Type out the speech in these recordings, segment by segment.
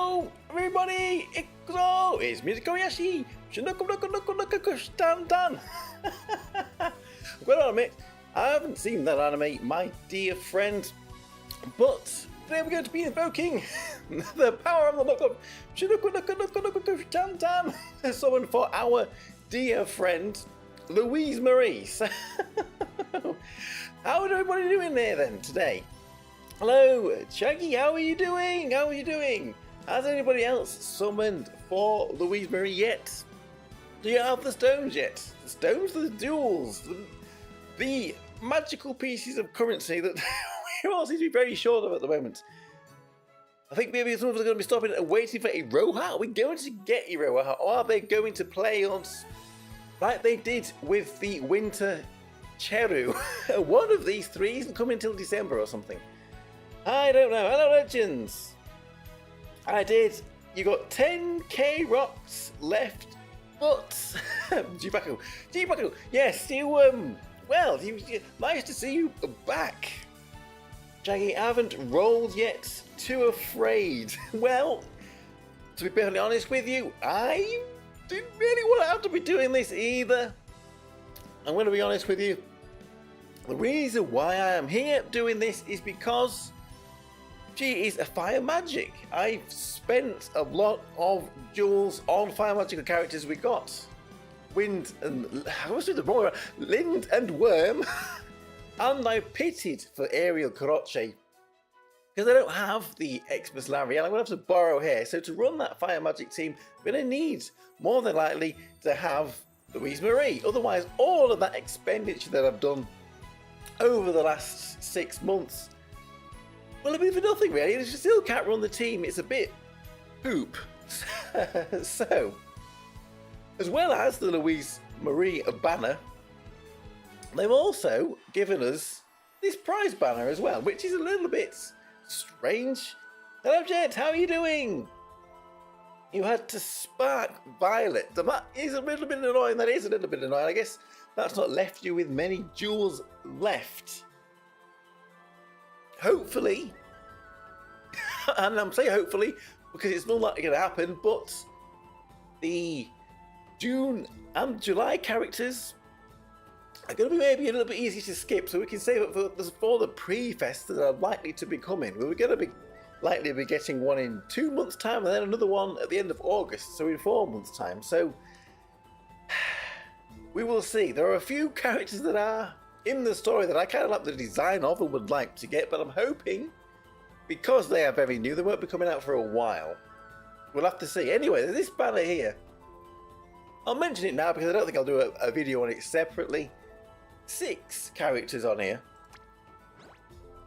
Hello, everybody! It's Tokkuri Yashi! Shikanoko, Koshitantan! Well, I'll admit, I haven't seen that anime, my dear friend, but today we're going to be invoking the power of the Nokonoko, Koshitantan, summoned for our dear friend, Louise Mari. How is everybody doing there then today? Hello, Shaggy, how are you doing? How are you doing? Has anybody else summoned for Louise Mari yet? Do you have the stones yet? The stones, the jewels, the magical pieces of currency that we all seem to be very short of at the moment. I think maybe some of us are going to be stopping and waiting for Iroha. Are we going to get Iroha, or are they going to play us like they did with the Winter Cheru? One of these three isn't coming until December or something. I don't know. Hello, legends. I did. You got 10k rocks left, but Jibaku, yes, you well, nice to see you back. Shaggy, I haven't rolled yet. Too afraid. Well, to be perfectly honest with you, I didn't really want to have to be doing this either. I'm going to be honest with you. The reason why I am here doing this is because she is a fire magic. I've spent a lot of jewels on fire magical characters we got. Lind and Worm. And I pitted for Aerial Koroche because I don't have the Xmas Larry and I'm going to have to borrow here. So to run that fire magic team, I'm going to need more than likely to have Louise Mari. Otherwise, all of that expenditure that I've done over the last 6 months, well, it'll be for nothing really. If you still can't run the team, it's a bit poop. So, as well as the Louise Mari banner, they've also given us this prize banner as well, which is a little bit strange. Hello, Jet, how are you doing? You had to spark Violet. That is a little bit annoying. That is a little bit annoying. I guess that's not left you with many jewels left. Hopefully, and I'm saying hopefully because it's not likely going to happen, but the June and July characters are going to be maybe a little bit easy to skip, so we can save it for the pre-fests that are likely to be coming. We're going to be likely to be getting one in 2 months' time, and then another one at the end of August, so in 4 months' time. So we will see. There are a few characters that are in the story that I kind of like the design of and would like to get, but I'm hoping because they are very new, they won't be coming out for a while. We'll have to see. Anyway, there's this banner here. I'll mention it now because I don't think I'll do a video on it separately. 6 characters on here.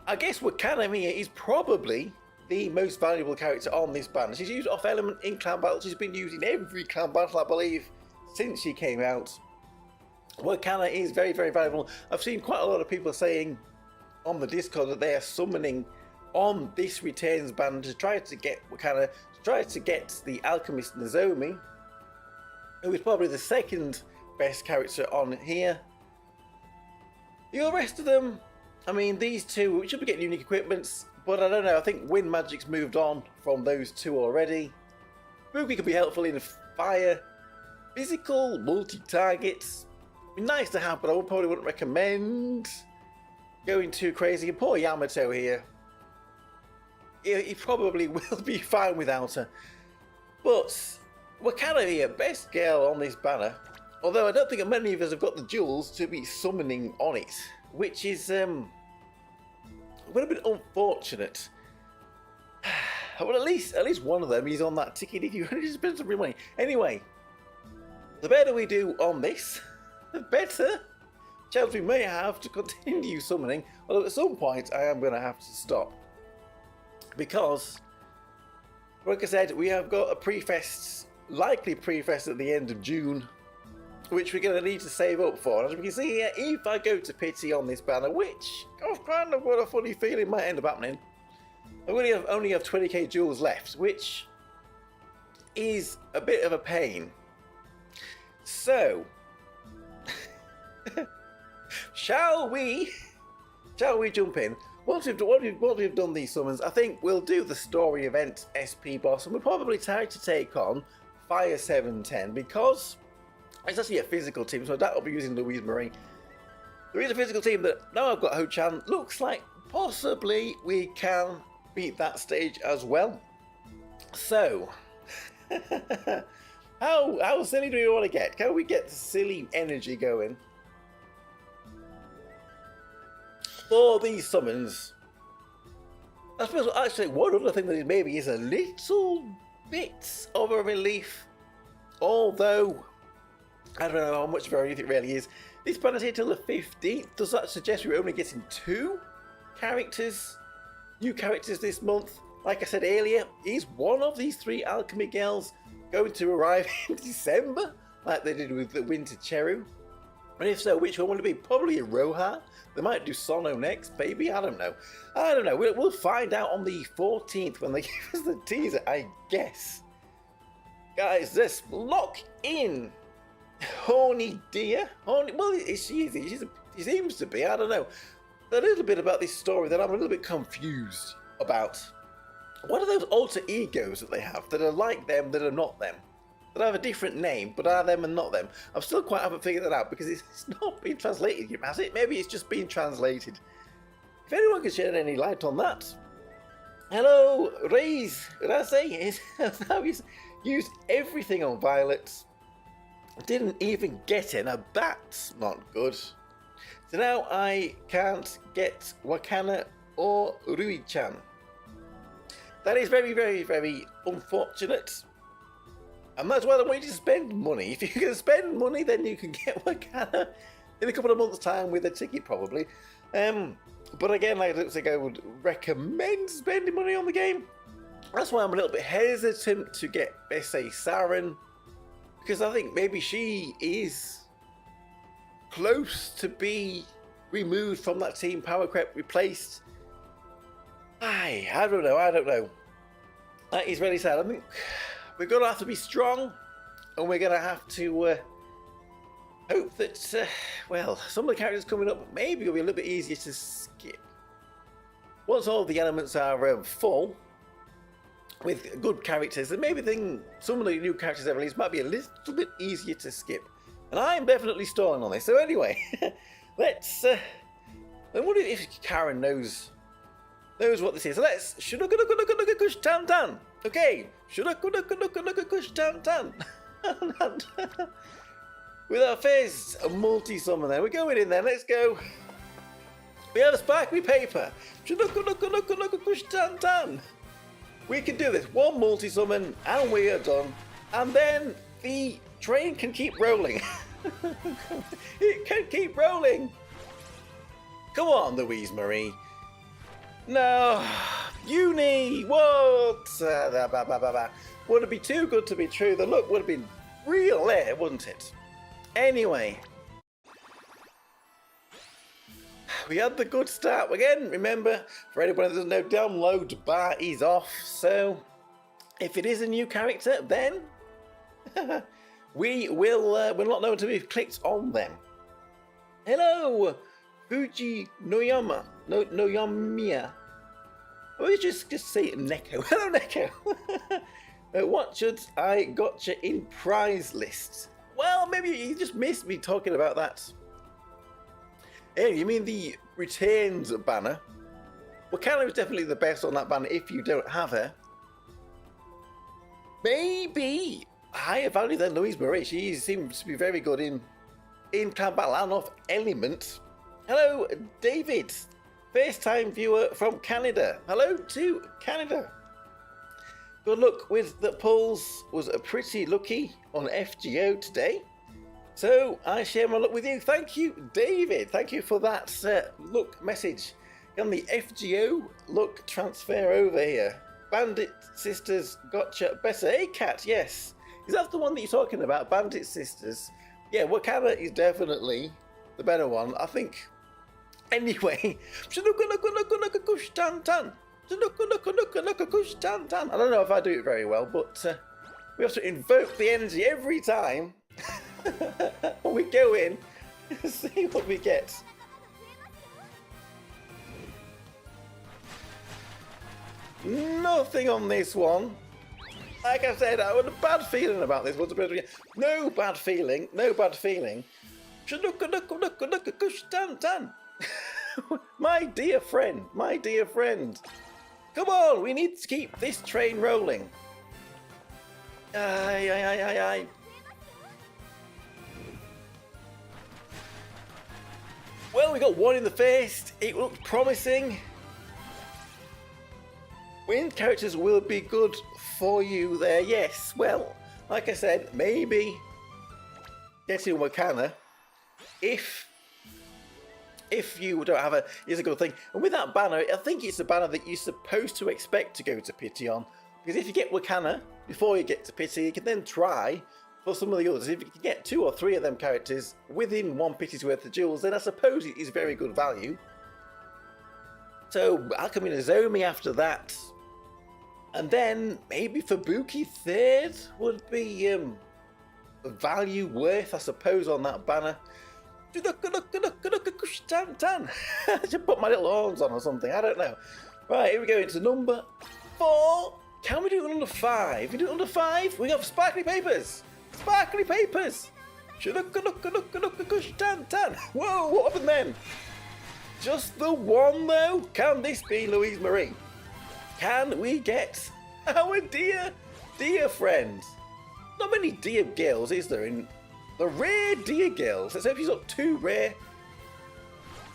I guess Wakanamiya is probably the most valuable character on this banner. She's used off element in clan battles. She's been used in every clan battle, I believe, since she came out. Wakana is very, very valuable. I've seen quite a lot of people saying on the Discord that they are summoning on this Returns banner to try to get Wakana, to try to get the Alchemist Nozomi, who is probably the second best character on here. The rest of them, I mean, these two, we should be getting unique equipments, but I don't know, I think Wind Magic's moved on from those two already. Buki could be helpful in fire, physical, multi-targets. Be nice to have, but I probably wouldn't recommend going too crazy. And poor Yamato here. He probably will be fine without her. But Wakana here, best girl on this banner. Although I don't think many of us have got the jewels to be summoning on it, which is a little bit unfortunate. Well, at least one of them is on that ticket if you really just spend some real money. Anyway, the better we do on this, the better chance we may have to continue summoning, although at some point I am going to have to stop. Because, like I said, we have got a likely pre-fest at the end of June, which we're going to need to save up for. As we can see here, if I go to pity on this banner, which I've kind of got a funny feeling might end up happening, I only have 20k jewels left, which is a bit of a pain. So, shall we jump in? once we've done these summons, I think we'll do the story event SP boss, and we'll probably try to take on Fire 710 because it's actually a physical team, so that will be using Louise Mari. There is a physical team that now I've got Ho-chan. Looks like possibly we can beat that stage as well. So, how silly do we want to get? Can we get the silly energy going for these summons? I suppose actually one other thing that maybe is a little bit of a relief, although I don't know how much of a relief it really is. This banner's here till the 15th. Does that suggest we're only getting 2 characters, new characters this month? Like I said earlier, is one of these 3 alchemy girls going to arrive in December, like they did with the Winter Cheru? And if so, which one will it be? Probably a Roha. They might do Sono next, maybe. I don't know. We'll find out on the 14th when they give us the teaser, I guess. Guys, let's lock in Horny Deer. Horny, well, she seems to be. I don't know. A little bit about this story that I'm a little bit confused about. What are those alter egos that they have that are like them, that are not them? That have a different name, but are them and not them? I still quite haven't figured that out because it's not been translated yet, has it? Maybe it's just been translated. If anyone can shed any light on that. Hello, Raise. Did I say? Now he's used everything on Violet. Didn't even get in. Now that's not good. So now I can't get Wakana or Rui-chan. That is very, very, very unfortunate. And that's why I want you to spend money. If you can spend money, then you can get Wakana in a couple of months' time with a ticket, probably. But again, I don't think I would recommend spending money on the game. That's why I'm a little bit hesitant to get S.A. Saren, because I think maybe she is close to be removed from that team, Power Creep replaced. I don't know. That is really sad. I think we're going to have to be strong, and we're going to have to hope that, well, some of the characters coming up maybe will be a little bit easier to skip. Once all the elements are full, with good characters, and maybe some of the new characters they've released might be a little bit easier to skip. And I'm definitely stalling on this. So anyway, let's... I wonder if Karen knows what this is. So let's Koshitantan. Okay, Koshitantan. With our first multi-summon there. We're going in there. Let's go. We have a sparkly paper. Koshitantan. We can do this. One multi-summon and we are done. And then the train can keep rolling. It can keep rolling. Come on, Louise Mari. No, Uni, what? Would it be too good to be true? The look would have been real there, wouldn't it? Anyway, we had the good start. Again, remember, for anyone that doesn't know, download bar is off. So, if it is a new character, then we will not know until we've clicked on them. Hello, Fuji Noyama. Noyamiya. Or just say Neko. Hello, Neko. What should I gotcha in prize lists? Well, maybe you just missed me talking about that. Hey, you mean the returns banner? Wakana is definitely the best on that banner if you don't have her. Maybe higher value than Louise Mari. She seems to be very good in clan battle and off element. Hello, David. First time viewer from Canada. Hello to Canada. Good luck with the pulls. Was pretty lucky on FGO today. So I share my luck with you. Thank you, David. Thank you for that luck message. Can the FGO luck transfer over here? Bandit Sisters gotcha better. Hey, Cat, yes. Is that the one that you're talking about? Bandit Sisters. Yeah, Wakana is definitely the better one, I think. Anyway, I don't know if I do it very well, but we have to invoke the energy every time when we go in and see what we get. Nothing on this one. Like I said, I had a bad feeling about this one. No bad feeling. No bad feeling. Koshitantan. My dear friend. My dear friend. Come on, we need to keep this train rolling. Aye. Well, we got one in the face. It looked promising. Wind characters will be good for you there. Yes, well, like I said, maybe getting Wakana if you don't have is a good thing. And with that banner, I think it's a banner that you're supposed to expect to go to pity on. Because if you get Wakana before you get to pity, you can then try for some of the others. If you can get 2 or 3 of them characters within 1 pity's worth of jewels, then I suppose it is very good value. So Alchemy Nozomi after that. And then maybe Fubuki third would be value worth, I suppose, on that banner. I should put my little horns on or something, I don't know. Right, here we go into number 4. Can we do it under 5? We do it under 5? We have sparkly papers! Sparkly papers! Whoa, what happened then? Just the one though? Can this be Louise Mari? Can we get our dear friend? Not many dear girls, is there, in the rare dear girls? Let's hope she's got 2 rare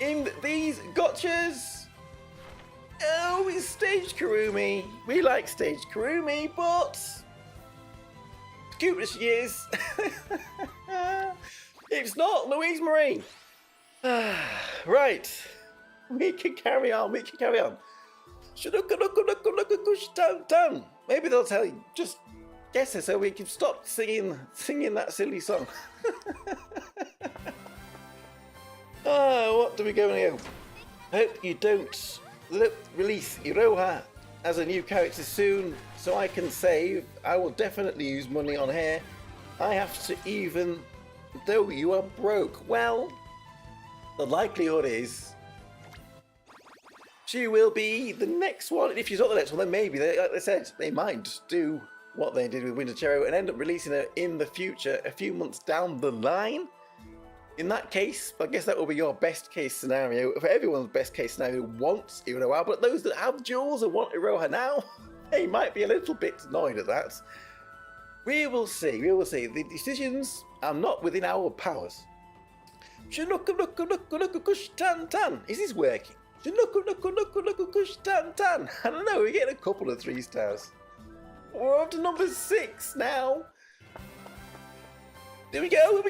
in these gotchas. Oh, it's Stage Kurumi. We like Stage Kurumi, but cute as she is, it's not Louise Mari. Right, we can carry on. Maybe they'll tell you, just guess it so we can stop singing that silly song. What do we go here? Hope you don't release Iroha as a new character soon, so I can save. I will definitely use money on her. I have to, even though you are broke. Well, the likelihood is she will be the next one. And if she's not the next one, then maybe, like I said, they might just do what they did with Winter Chero and end up releasing her in the future, a few months down the line. In that case, I guess that will be your best case scenario. For everyone's best case scenario wants Iroha, but those that have jewels and want Iroha now, they might be a little bit annoyed at that. We will see. The decisions are not within our powers. Is this working? I don't know, we're getting a couple of 3 stars. We're up to number 6 now. Here we go. Here we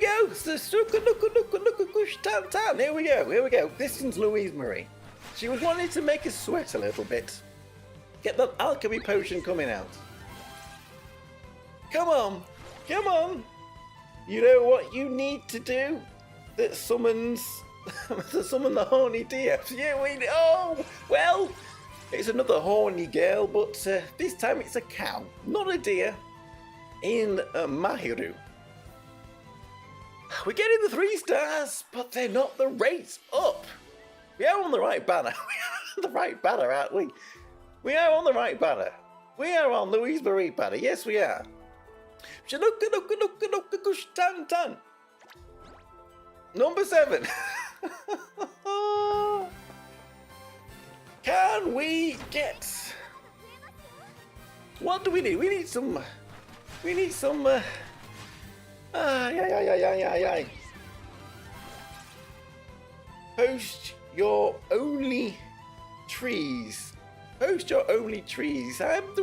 go. This one's Louise Mari. She was wanting to make us sweat a little bit. Get that alchemy potion coming out. Come on. You know what you need to do? That summons to summon the horny deer. Yeah, well, it's another horny girl, but this time it's a cow, not a deer. In Mahiru. We're getting the 3 stars, but they're not the rates up. We are on the right banner. We are on the right banner, aren't we? We are on the right banner. We are on Louise Mari banner. Yes, we are. Number 7. Can we get... What do we need? We need some... Post your only trees. Do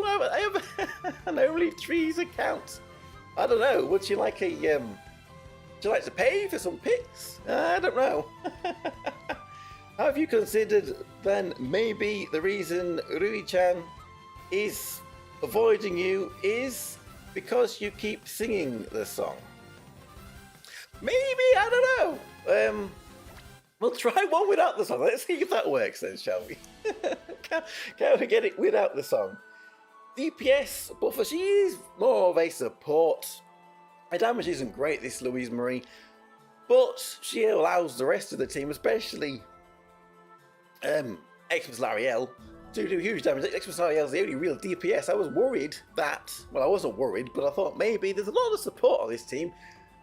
I have an only trees account? I don't know. Would you like a would you like to pay for some pics? I don't know. Have you considered then maybe the reason Rui-chan is avoiding you is because you keep singing the song? Maybe, I don't know. We'll try one without the song. Let's see if that works then, shall we? Can we get it without the song? DPS buffer, she is more of a support. Her damage isn't great, this Louise Mari, but she allows the rest of the team, especially Xmas Lariel, do huge damage. Xmas Ariel's the only real DPS. I was worried that, well, I wasn't worried, but I thought maybe there's a lot of support on this team.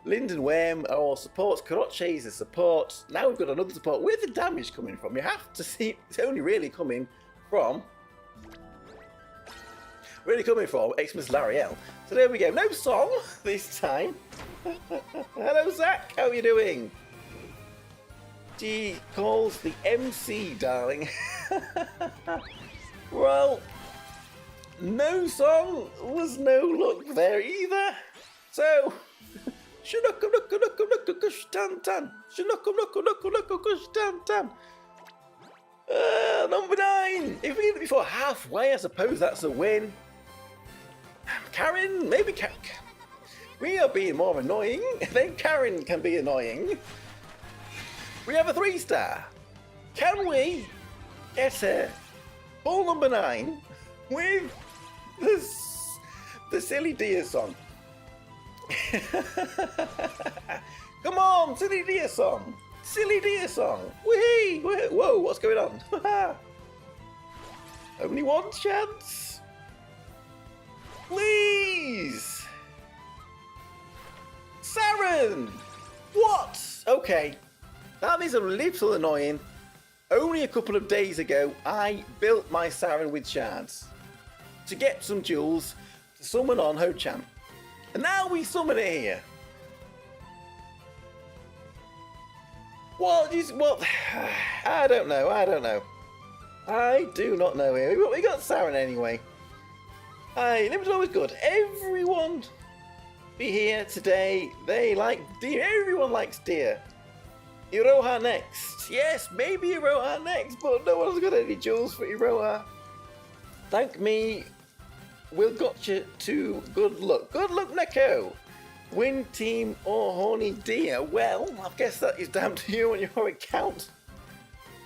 Linden Worm are all supports, Koroche is a support. Now we've got another support. Where's the damage coming from? You have to see, it's only really coming from Xmas Lariel. So there we go. No song this time. Hello, Zach. How are you doing? She calls the MC, darling. Well, no song was no luck there either. So, Koshitantan. Number 9. If we get it before halfway, I suppose that's a win. Karen, maybe we are being more annoying. Then Karen can be annoying. We have a 3-star. Can we get a ball number 9 with the silly deer song? Come on, silly deer song. Silly deer song. Whee! Whoa, what's going on? Only one chance. Please. Saren. What? Okay. That is a little annoying. Only a couple of days ago, I built my Saren with shards to get some jewels to summon on Ho-chan. And now we summon it here. What? I don't know. I do not know here. We got Saren anyway. It was always good. Everyone be here today. They like deer. Everyone likes deer. Iroha next. Yes, maybe Iroha next, but no one's got any jewels for Iroha. Thank me. We'll got you to good luck. Good luck, Neko. Win team or horny deer? Well, I guess that is down to you on your account.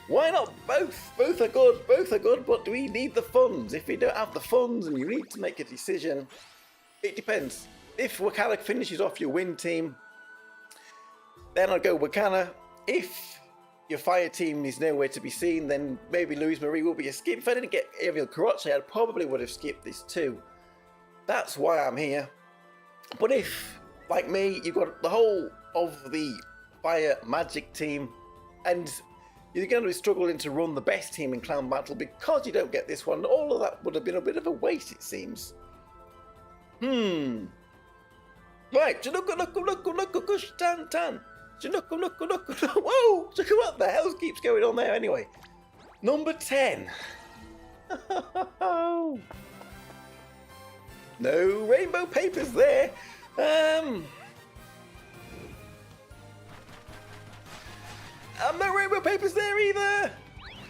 Why not both? Both are good, but do we need the funds? If we don't have the funds and you need to make a decision, it depends. If Wakana finishes off your win team, then I'll go Wakana. If your fire team is nowhere to be seen, then maybe Louise Mari will be a skip. If I didn't get Aerial Karachi, I probably would have skipped this too. That's why I'm here. But if, like me, you've got the whole of the fire magic team, and you're going to be struggling to run the best team in Clown Battle because you don't get this one, all of that would have been a bit of a waste, it seems. Right. Koshitantan. Whoa! What the hell keeps going on there anyway? Number 10. No rainbow papers there. No rainbow papers there either.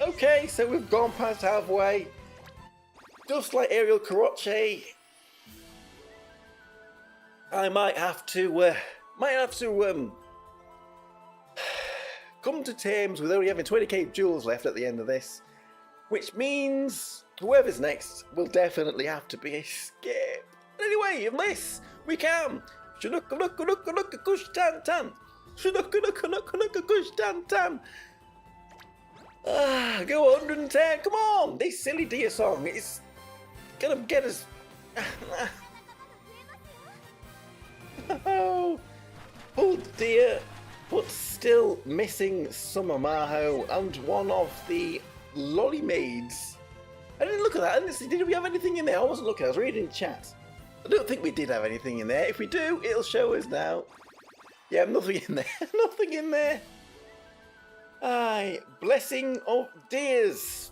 Okay, so we've gone past halfway. Just like Aerial Karachi, I might have to come to terms with only having 20k jewels left at the end of this, which means whoever's next will definitely have to be a skip. Anyway, unless we can. Koshitantan. Go 110. Come on, this silly deer song is gonna get us. Pulled deer, but still missing Summer Maho and one of the lolly maids. I didn't look at that. Did we have anything in there? I wasn't looking. I was reading chat. I don't think we did have anything in there. If we do, it'll show us now. Yeah, nothing in there. Nothing in there. Aye, blessing of deers.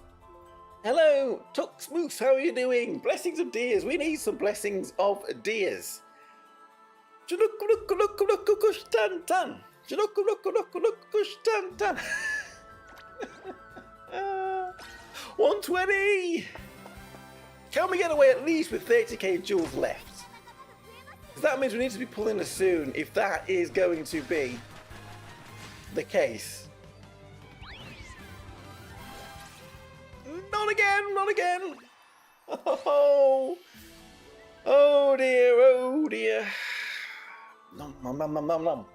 Hello, Tux Moose. How are you doing? Blessings of deers. We need some blessings of deers. Koshitantan. 120. Can we get away at least with 30k jewels left? Because that means we need to be pulling us soon if that is going to be the case. Not again, not again. Oh dear, oh dear. Nom, nom, nom, nom, nom, nom.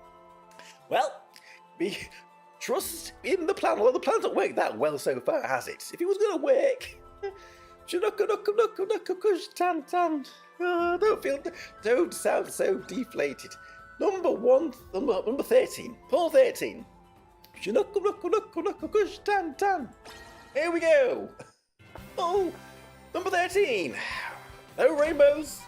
Well, we trust in the plan. Well, the plan's not worked that well so far, has it? If it was going to work, Koshitantan. Don't sound so deflated. Number 13. Paul 13. Koshitantan. Here we go. Oh, number 13. No rainbows.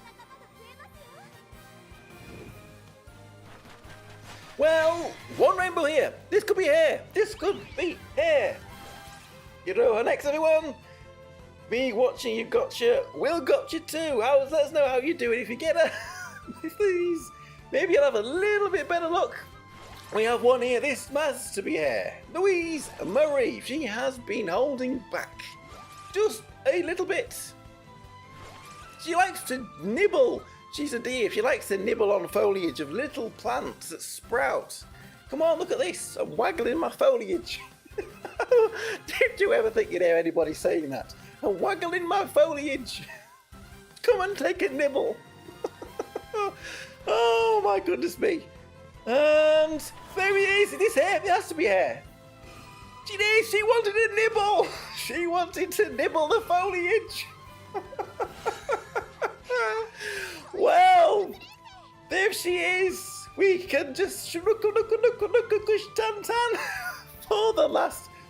Well, one rainbow here. This could be hair. This could be hair. You know her next, everyone. Me watching you gotcha. Will gotcha too. Let us know how you do it if you get her. Please. Maybe you'll have a little bit better luck. We have one here. This has to be hair. Louise Mari. She has been holding back just a little bit. She likes to nibble. She's a deer. She likes to nibble on foliage of little plants that sprout. Come on, look at this. I'm waggling my foliage. Did you ever think you'd hear anybody saying that? I'm waggling my foliage. Come and take a nibble. Oh my goodness me. And there he is. It is hair. It has to be hair. She did. She wanted a nibble. She wanted to nibble the foliage. Well, there she is. We can just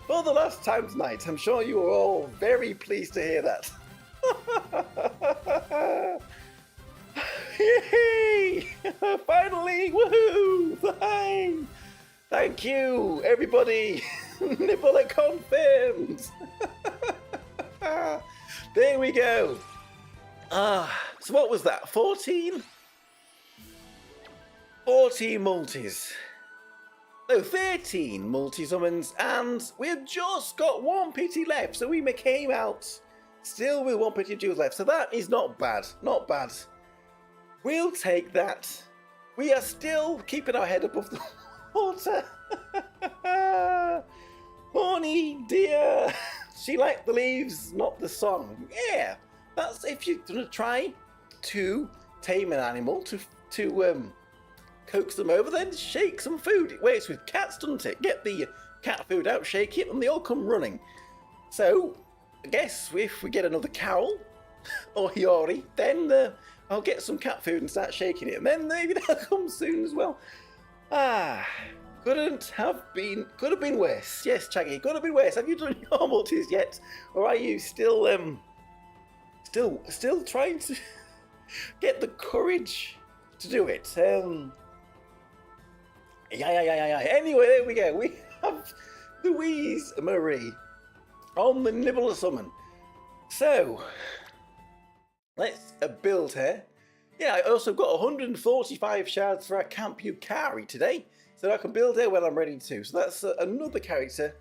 for the last time tonight. I'm sure you are all very pleased to hear that. Yay! Finally, woohoo! Fine. Thank you, everybody. Nibble confirmed. There we go. So what was that? 14? 14 multis. No, 13 multi-summons, and we've just got one pity left, so we came out still with one pity jewels left, so that is not bad, not bad. We'll take that. We are still keeping our head above the water. Horny dear. She liked the leaves, not the song. Yeah, that's if you're gonna try to tame an animal, to coax them over, then shake some food. It works with cats, doesn't it? Get the cat food out, shake it, and they all come running. So, I guess if we get another Carol or Hiyori, then I'll get some cat food and start shaking it, and then maybe that'll come soon as well. Could have been worse. Yes, Chaggy, could have been worse. Have you done your multis yet, or are you still trying to get the courage to do it? Yeah. Anyway, there we go. We have Louise Mari on the Nibbler Summon. So, let's build her. Yeah, I also got 145 shards for our Camp Yukari today, so I can build her when I'm ready to. So that's another character.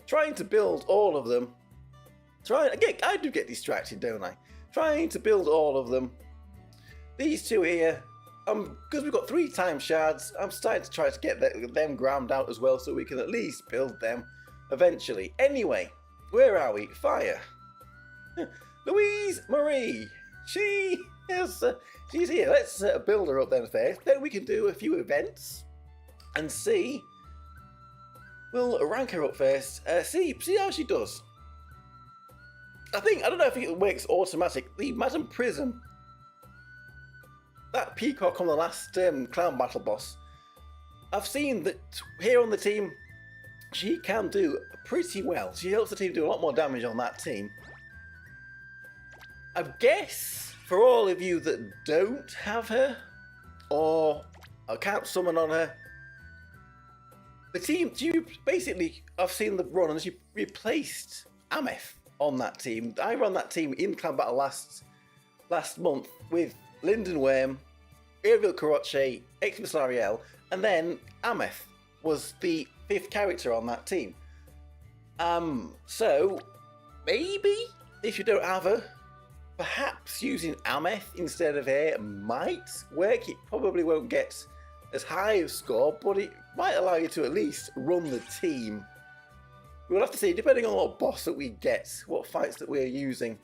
Trying to build all of them. I do get distracted, don't I? Trying to build all of them. These two here. Because we've got 3 time shards, I'm starting to try to get them ground out as well, so we can at least build them eventually. Anyway, where are we? Fire. Louise Mari. She's here. Let's build her up then first. Then we can do a few events and see. We'll rank her up first. See how she does. I don't know if it works automatic. The Madam Prism. That peacock on the last clown battle boss, I've seen that here on the team, she can do pretty well. She helps the team do a lot more damage on that team. I guess for all of you that don't have her, or can't summon on her, the team, I've seen the run and she replaced Ameth on that team. I ran that team in clan battle last month with Linden Worm, Ariel Karache, Xmas Ariel, and then Ameth was the 5th character on that team. So maybe if you don't have her, perhaps using Ameth instead of her might work. It probably won't get as high a score, but it might allow you to at least run the team. We'll have to see, depending on what boss that we get, what fights that we're using.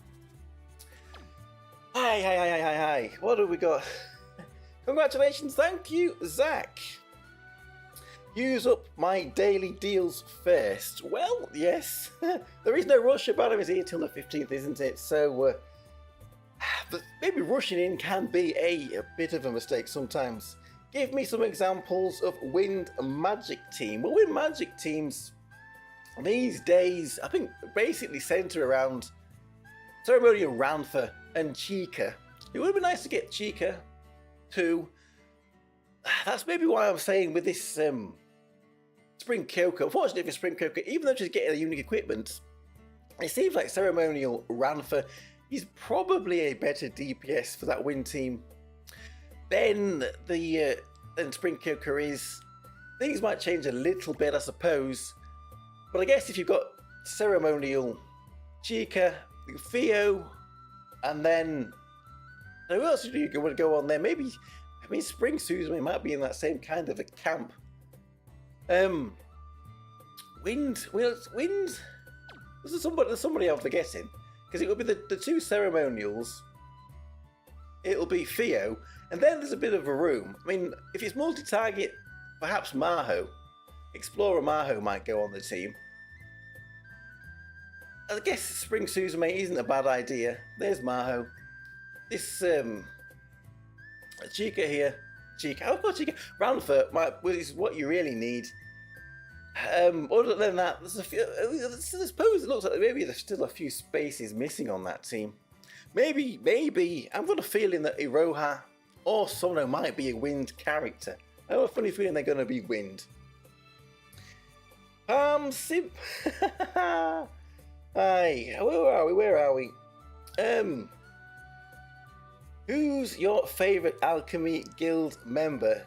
Hi. What have we got? Congratulations, thank you, Zach. use up my daily deals first. Well, yes. There is no rush. About him is here till the 15th, isn't it? So but maybe rushing in can be a bit of a mistake sometimes. Give me some examples of wind magic team. Well, wind magic teams these days, I think, basically centre around Ceremonial Ranfa and Chica. It would be nice to get Chica too. That's maybe why I'm saying with this Spring Kyoko, unfortunately for Spring Kyoko, even though she's getting a unique equipment, it seems like Ceremonial Ranfa is probably a better DPS for that win team than Spring Kyoko is. Things might change a little bit, I suppose, but I guess if you've got Ceremonial Chica, Theo, and then who else do you want to go on there? Maybe, I mean, Spring Suzume might be in that same kind of a camp. Wind. There's somebody I'm forgetting, because it would be the two ceremonials. It'll be Theo, and then there's a bit of a room. I mean, if it's multi-target, perhaps Maho, Explorer Maho might go on the team. I guess Spring Suzume isn't a bad idea. There's Maho. This Chica here, Chica. Oh, Chica. Ranfa is what you really need. Other than that, there's a few. I suppose it looks like maybe there's still a few spaces missing on that team. Maybe I've got a feeling that Iroha or Sono might be a wind character. I have a funny feeling they're going to be wind. Simp. Hi, where are we? Who's your favourite alchemy guild member?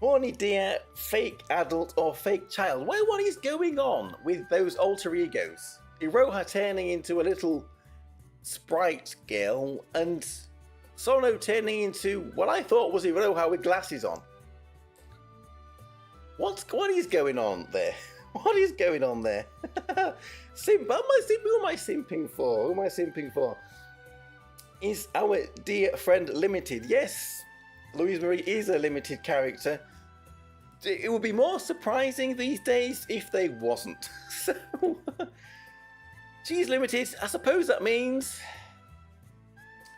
Horny deer, fake adult, or fake child? Well, what is going on with those alter egos? Iroha turning into a little sprite girl, and Sono turning into what I thought was Iroha with glasses on. What is going on there? What is going on there? Simp, who am I simping for? Is our dear friend limited? Yes, Louise Mari is a limited character. It would be more surprising these days if they wasn't. So, she's limited. I suppose that means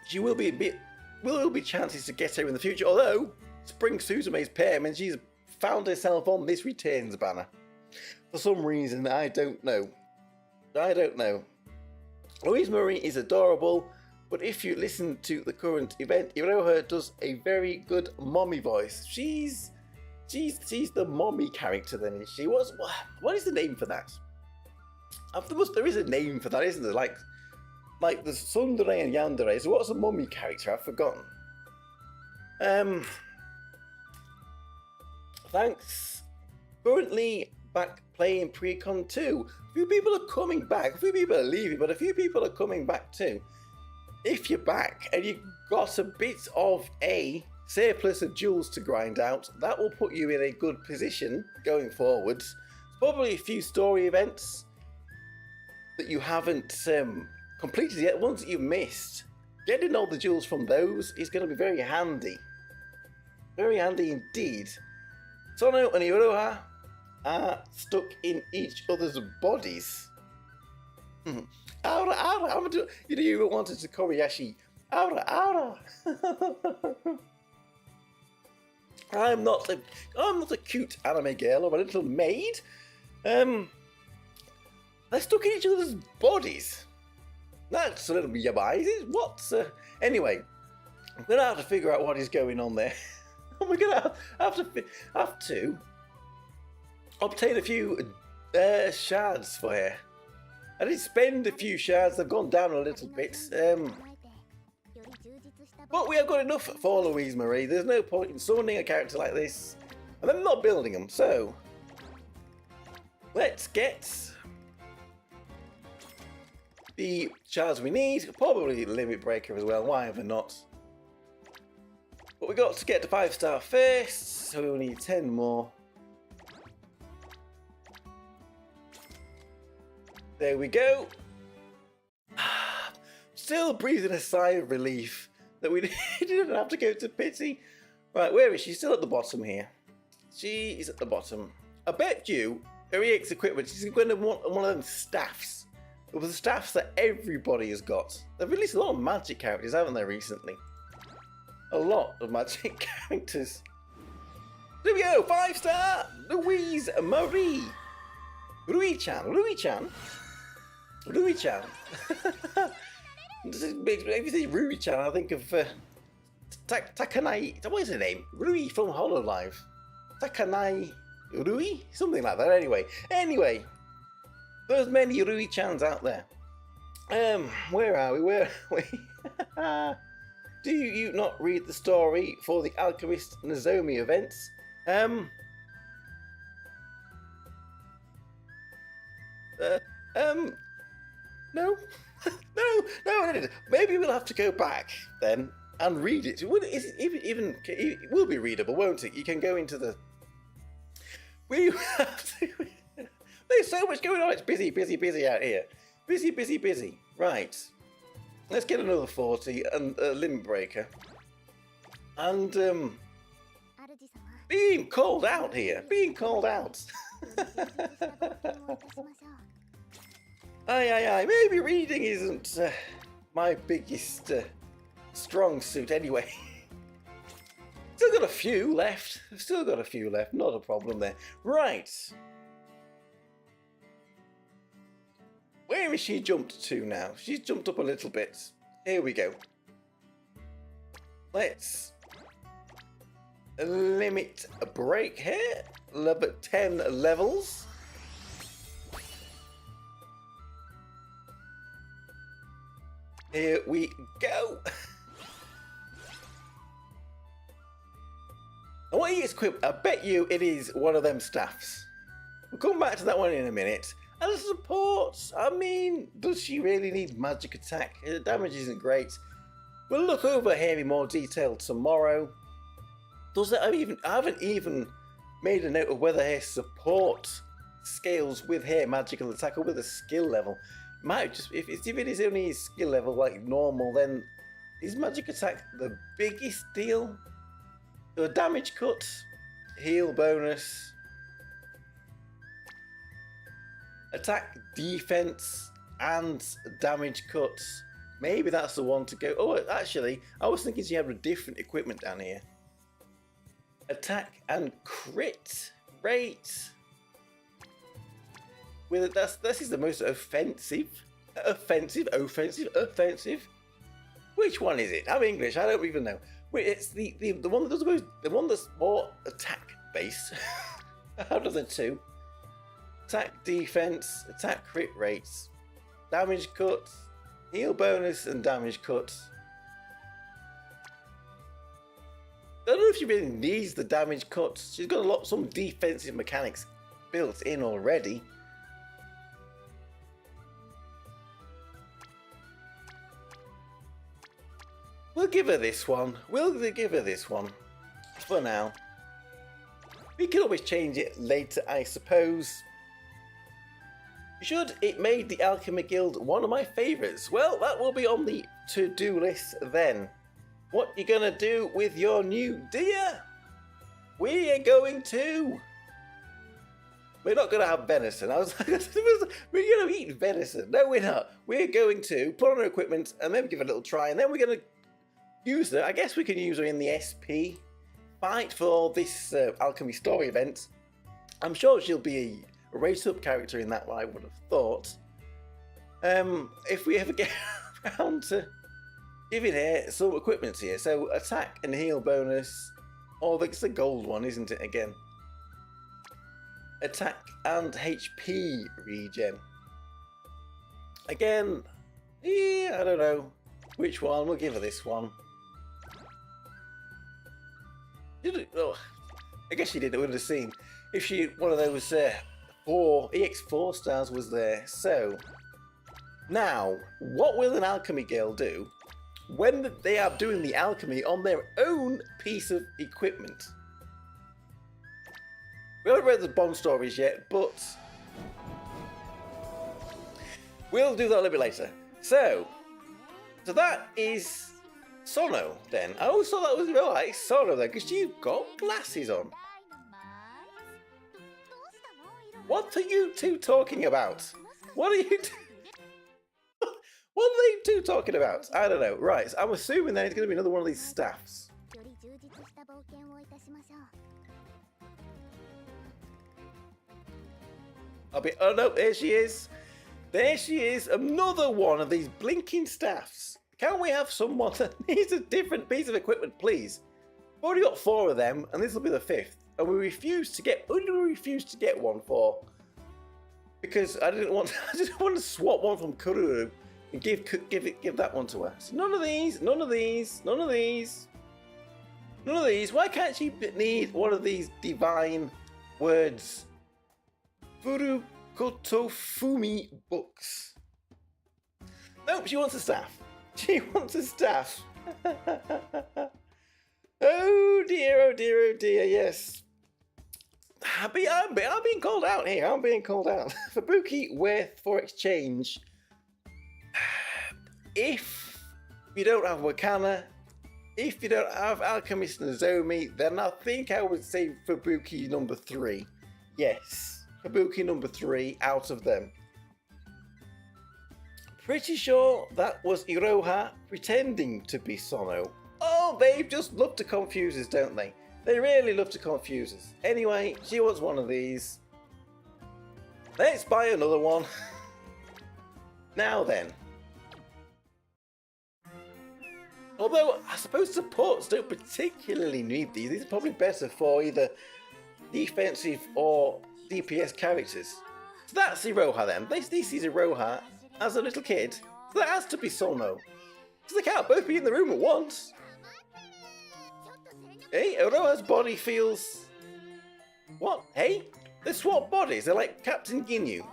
she will be chances to get her in the future. Although Spring Suzume's pair means she's found herself on this returns banner. For some reason, I don't know. Louise Mari is adorable, but if you listen to the current event, Iroha does a very good mommy voice. She's the mommy character then, is she? What is the name for that? There is a name for that, isn't there? Like the Tsundere and Yandere. So what's a mommy character? I've forgotten. Thanks. Currently back playing Precon 2. A few people are coming back. A few people are leaving, but a few people are coming back too. If you're back and you've got a bit of a surplus of jewels to grind out, that will put you in a good position going forwards. Probably a few story events that you haven't completed yet, ones that you've missed. Getting all the jewels from those is going to be very handy. Very handy indeed. Sono and Iroha are stuck in each other's bodies. Aura, you even wanted Tokkuri Yashi. Aura. I'm not a cute anime girl or a little maid. They're stuck in each other's bodies. That's a little bit yabai. Anyway, I'm gonna have to figure out what is going on there. We're gonna have to obtain a few shards for her. I did spend a few shards. They've gone down a little bit. But we have got enough for Louise Mari. There's no point in summoning a character like this and then not building them. So let's get the shards we need. Probably Limit Breaker as well. Why ever not? But we got to get to 5-star first, so we'll need 10 more. There we go. Still breathing a sigh of relief that we didn't have to go to Pity. Right, where is she? Still at the bottom here. She is at the bottom. I bet you her EX equipment, she's going to want one of them staffs. It was the staffs that everybody has got. They've released a lot of magic characters, haven't they, recently? A lot of magic characters. There we go, 5-star! Louise Mari! Rui-chan, Rui-chan? Rui-chan. If you say Rui-chan, I think of Takanai. What is her name? Rui from Hololive. Takanai Rui? Something like that, anyway. There's many Rui-chans out there. Where are we? Where are we? Do you not read the story for the Alchemist Nozomi events? No. No. Maybe we'll have to go back then and read it. It will be readable, won't it? You can go into the... We have to... There's so much going on. It's busy out here. Busy. Right. Let's get another 40 and a limit breaker. And, being called out here. Being called out. Aye. Maybe reading isn't my biggest strong suit anyway. Still got a few left. Not a problem there. Right. Where has she jumped to now? She's jumped up a little bit. Here we go. Let's limit a break here. Level 10 levels. Here we go. And what he is equipped, I bet you it is one of them staffs. We'll come back to that one in a minute. And support, I mean, does she really need magic attack? Her damage isn't great. We'll look over here in more detail tomorrow. I haven't even made a note of whether her support scales with her magical attack or with a skill level. Might just, if it is only his skill level like normal, then is magic attack the biggest deal? So a damage cut, heal bonus, attack, defense, and damage cuts. Maybe that's the one to go. Oh, actually, I was thinking she had a different equipment down here. Attack and crit rate. With this is the most offensive. Which one is it? I'm English. I don't even know. Wait, it's the one that does the one that's more attack based. Out of the two. Attack, defense, attack, crit rates, damage cuts, heal bonus, and damage cuts. I don't know if she really needs the damage cuts. She's got some defensive mechanics built in already. We'll give her this one. For now. We can always change it later, I suppose. Should it made the Alchemy Guild one of my favourites? Well, that will be on the to-do list then. What you gonna do with your new deer? We're not gonna have venison. I was like, we're gonna eat venison. No, we're not. We're going to put on her equipment and then give it a little try, and then we're gonna use her. I guess we can use her in the SP fight for this alchemy story event. I'm sure she'll be a raised up character in that one, I would have thought. If we ever get around to giving her some equipment here. So attack and heal bonus. Oh, that's the gold one, isn't it, again? Attack and HP regen. Again, yeah, I don't know which one. We'll give her this one. Oh, I guess she did. Would have seen if she one of those 4 EX4 stars was there. So now, what will an alchemy girl do when they are doing the alchemy on their own piece of equipment? We haven't read the Bond stories yet, but we'll do that a little bit later. So that is Sono then. I always thought that was Sono then, because she's got glasses on. What are you two talking about? What are you What are they two talking about? I don't know. Right, so I'm assuming that it's going to be another one of these staffs. Oh no, there she is. There she is. Another one of these blinking staffs. Can we have someone that needs a different piece of equipment, please? We've already got 4 of them, and this will be the 5th. And we refused to get. Who did we refuse to get one for? Because I didn't want. I just wanted to swap one from Kururu and give that one to her. So none of these. None of these. None of these. None of these. Why can't she need one of these divine words? Furukotofumi books. Nope, she wants a staff. She wants a staff. Oh dear, oh dear, oh dear, yes. I'm being called out here. I'm being called out. Fubuki worth for exchange. If you don't have Wakana, if you don't have Alchemist Nozomi, then I think I would say Fubuki number 3. Yes, Fubuki number 3 out of them. Pretty sure that was Iroha pretending to be Sono. Oh, they just love to confuse us, don't they? They really love to confuse us. Anyway, she wants one of these. Let's buy another one. Now then. Although, I suppose supports don't particularly need these. These are probably better for either defensive or DPS characters. So that's Iroha then. This is Iroha as a little kid. So that has to be Sono. Because they can't both be in the room at once. Hey, Iroha's body feels... What? Hey? They swap bodies. They're like Captain Ginyu.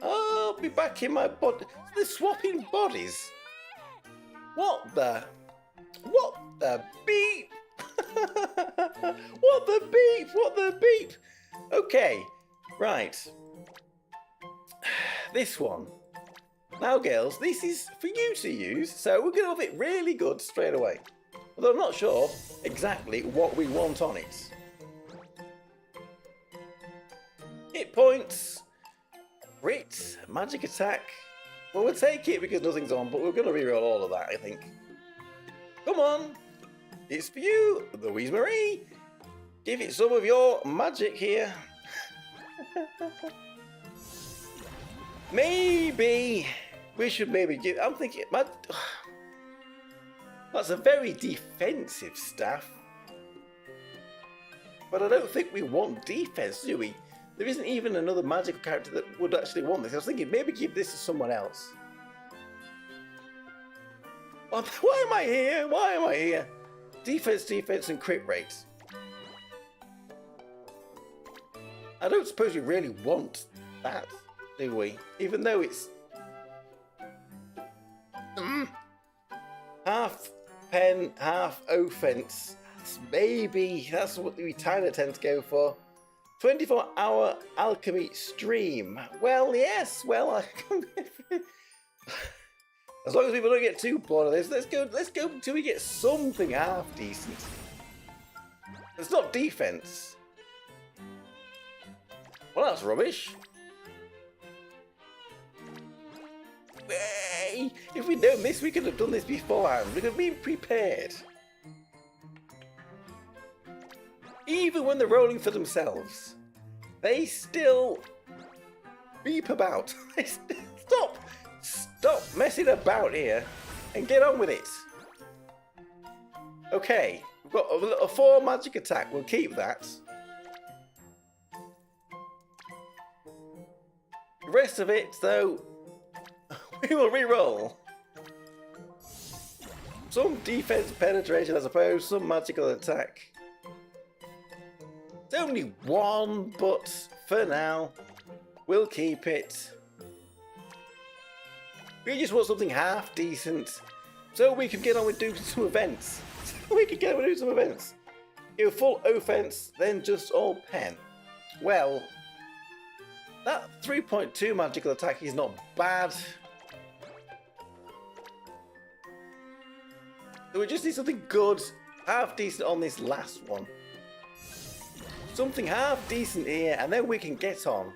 I'll be back in my body. They're swapping bodies. What the beep? What the beep? What the beep? Okay, right. This one. Now, girls, this is for you to use, so we're going to have it really good straight away. Although I'm not sure exactly what we want on it. Hit points. Crit. Magic attack. Well, we'll take it because nothing's on, but we're going to reroll all of that, I think. Come on. It's for you, Louise Mari. Give it some of your magic here. Maybe we should give... I'm thinking... That's a very defensive staff. But I don't think we want defense, do we? There isn't even another magical character that would actually want this. I was thinking maybe give this to someone else. Why am I here? Why am I here? Defense, and crit rates. I don't suppose we really want that, do we? Even though it's... half pen, half offense. That's what we kind of tend to go for. 24-hour alchemy stream. Well, yes. Well, as long as people don't get too bored of this, let's go until we get something half decent. It's not defense. Well, that's rubbish. Hey, if we'd known this, we could have done this beforehand. We could have been prepared. Even when they're rolling for themselves, they still beep about. Stop messing about here and get on with it. Okay, we've got a 4 magic attack. We'll keep that. The rest of it, though, we will re-roll. Some defense penetration, I suppose, some magical attack. It's only 1, but for now, we'll keep it. We just want something half decent, so we can get on with doing some events. Go full offense, then just all pen. Well, that 3.2 magical attack is not bad. So we just need something good, half decent on this last one. something half decent here, and then we can get on.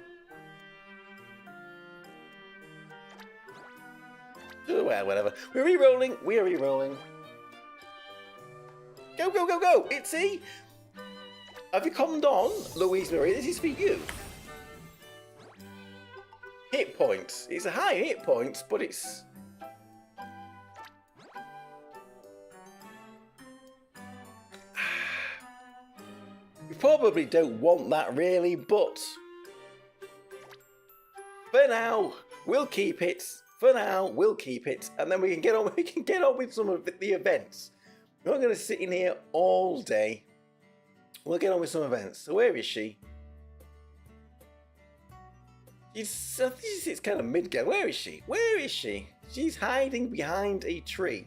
Oh, well, whatever. We're re-rolling. We're re-rolling. Go, go, go, go! Itsy! Have you come on, Louise Mari? This is for you. Hit points. It's a high hit points, but it's... You probably don't want that really, but... For now, we'll keep it. For now, we'll keep it. And then we can get on, with some of the events. We're not going to sit in here all day. We'll get on with some events. So where is she? It's kind of mid-game. Where is she? Where is she? She's hiding behind a tree.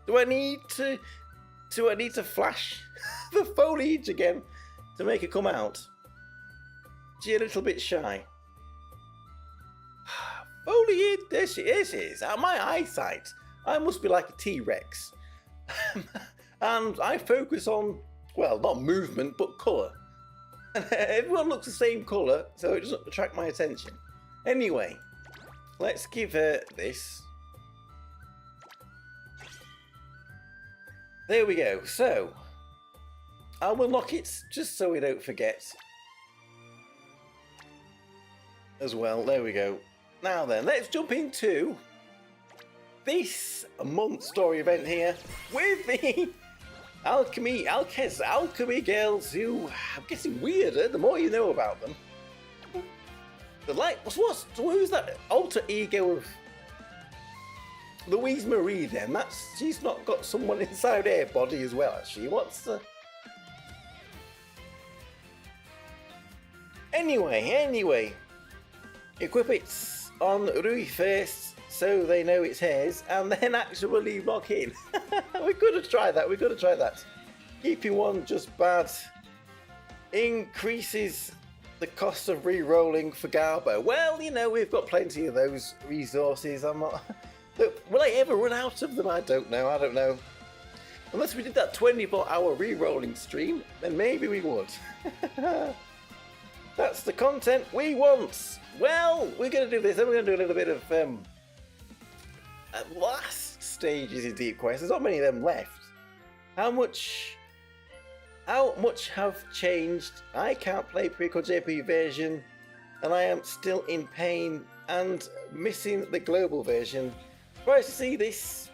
Do I need to flash the foliage again to make her come out? She's a little bit shy. Foliage, there she is. My eyesight. I must be like a T-Rex. And I focus on, well, not movement, but colour. Everyone looks the same colour, so it doesn't attract my attention. Anyway, let's give her this. There we go. So, I will lock it just so we don't forget. As well, there we go. Now then, let's jump into this month's story event here with the alchemy girls who are getting weirder the more you know about them. Who's that alter ego of Louise Mari then? She's not got someone inside her body as well, has she? What's the... Anyway. Equip it on Rui first so they know it's hers, and then actually lock in. We could have tried that. Keeping one just bad increases the cost of re-rolling for Garbo. Well, you know, we've got plenty of those resources. Look, will I ever run out of them? I don't know. Unless we did that 24-hour re-rolling stream, then maybe we would. That's the content we want. Well, we're going to do this, then we're going to do a little bit of last stages in Deep Quest. There's not many of them left. How much have changed? I can't play Prequel JP version, and I am still in pain and missing the global version. Surprised to see this.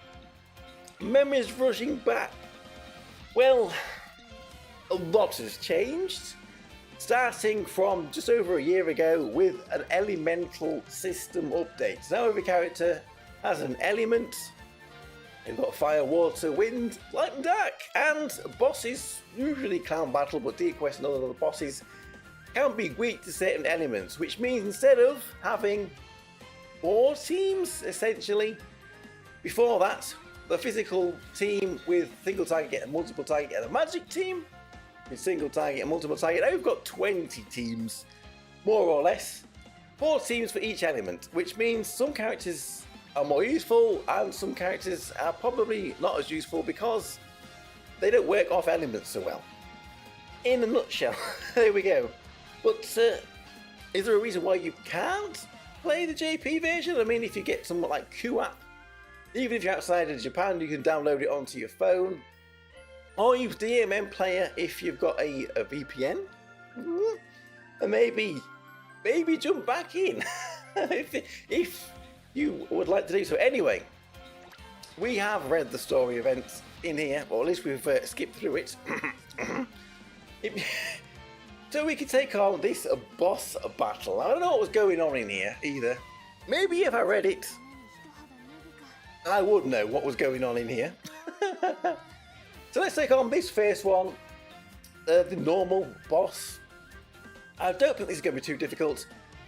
Memories rushing back. Well, a lot has changed. Starting from just over a year ago with an elemental system update. Now every character has an element. You've got fire, water, wind, light and dark. And bosses, usually clown battle, but Deep Quest and other bosses can be weak to certain elements, which means instead of having 4 teams, essentially, before that, the physical team with single target and multiple target, and a magic team with single target and multiple target. Now we've got 20 teams, more or less. 4 teams for each element, which means some characters are more useful and some characters are probably not as useful because they don't work off elements so well. In a nutshell, there we go. But is there a reason why you can't play the JP version? I mean, if you get something like QApp, even if you're outside of Japan, you can download it onto your phone. Or use DMM player if you've got a VPN. And maybe jump back in if you would like to do so. Anyway, we have read the story events in here, or at least we've skipped through it. So we can take on this boss battle. I don't know what was going on in here either. Maybe if I read it, I would know what was going on in here. So let's take on this first one, the normal boss. I don't think this is going to be too difficult.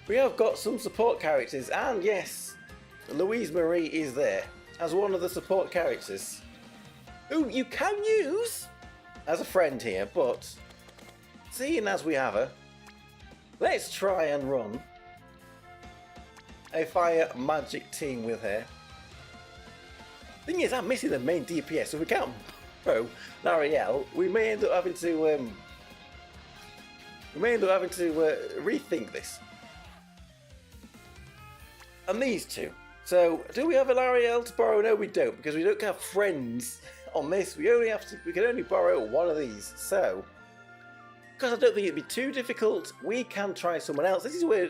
We have got some support characters, and yes, Louise Mari is there as one of the support characters, who you can use as a friend here, but seeing as we have her, let's try and run a fire magic team with her. Thing is, I'm missing the main DPS, so if we can't pro Nariel, we may end up having to We may end up having to rethink this. And these two. So, do we have an Ariel to borrow? No, we don't, because we don't have friends on this. We can only borrow one of these. So, because I don't think it'd be too difficult, we can try someone else. This is where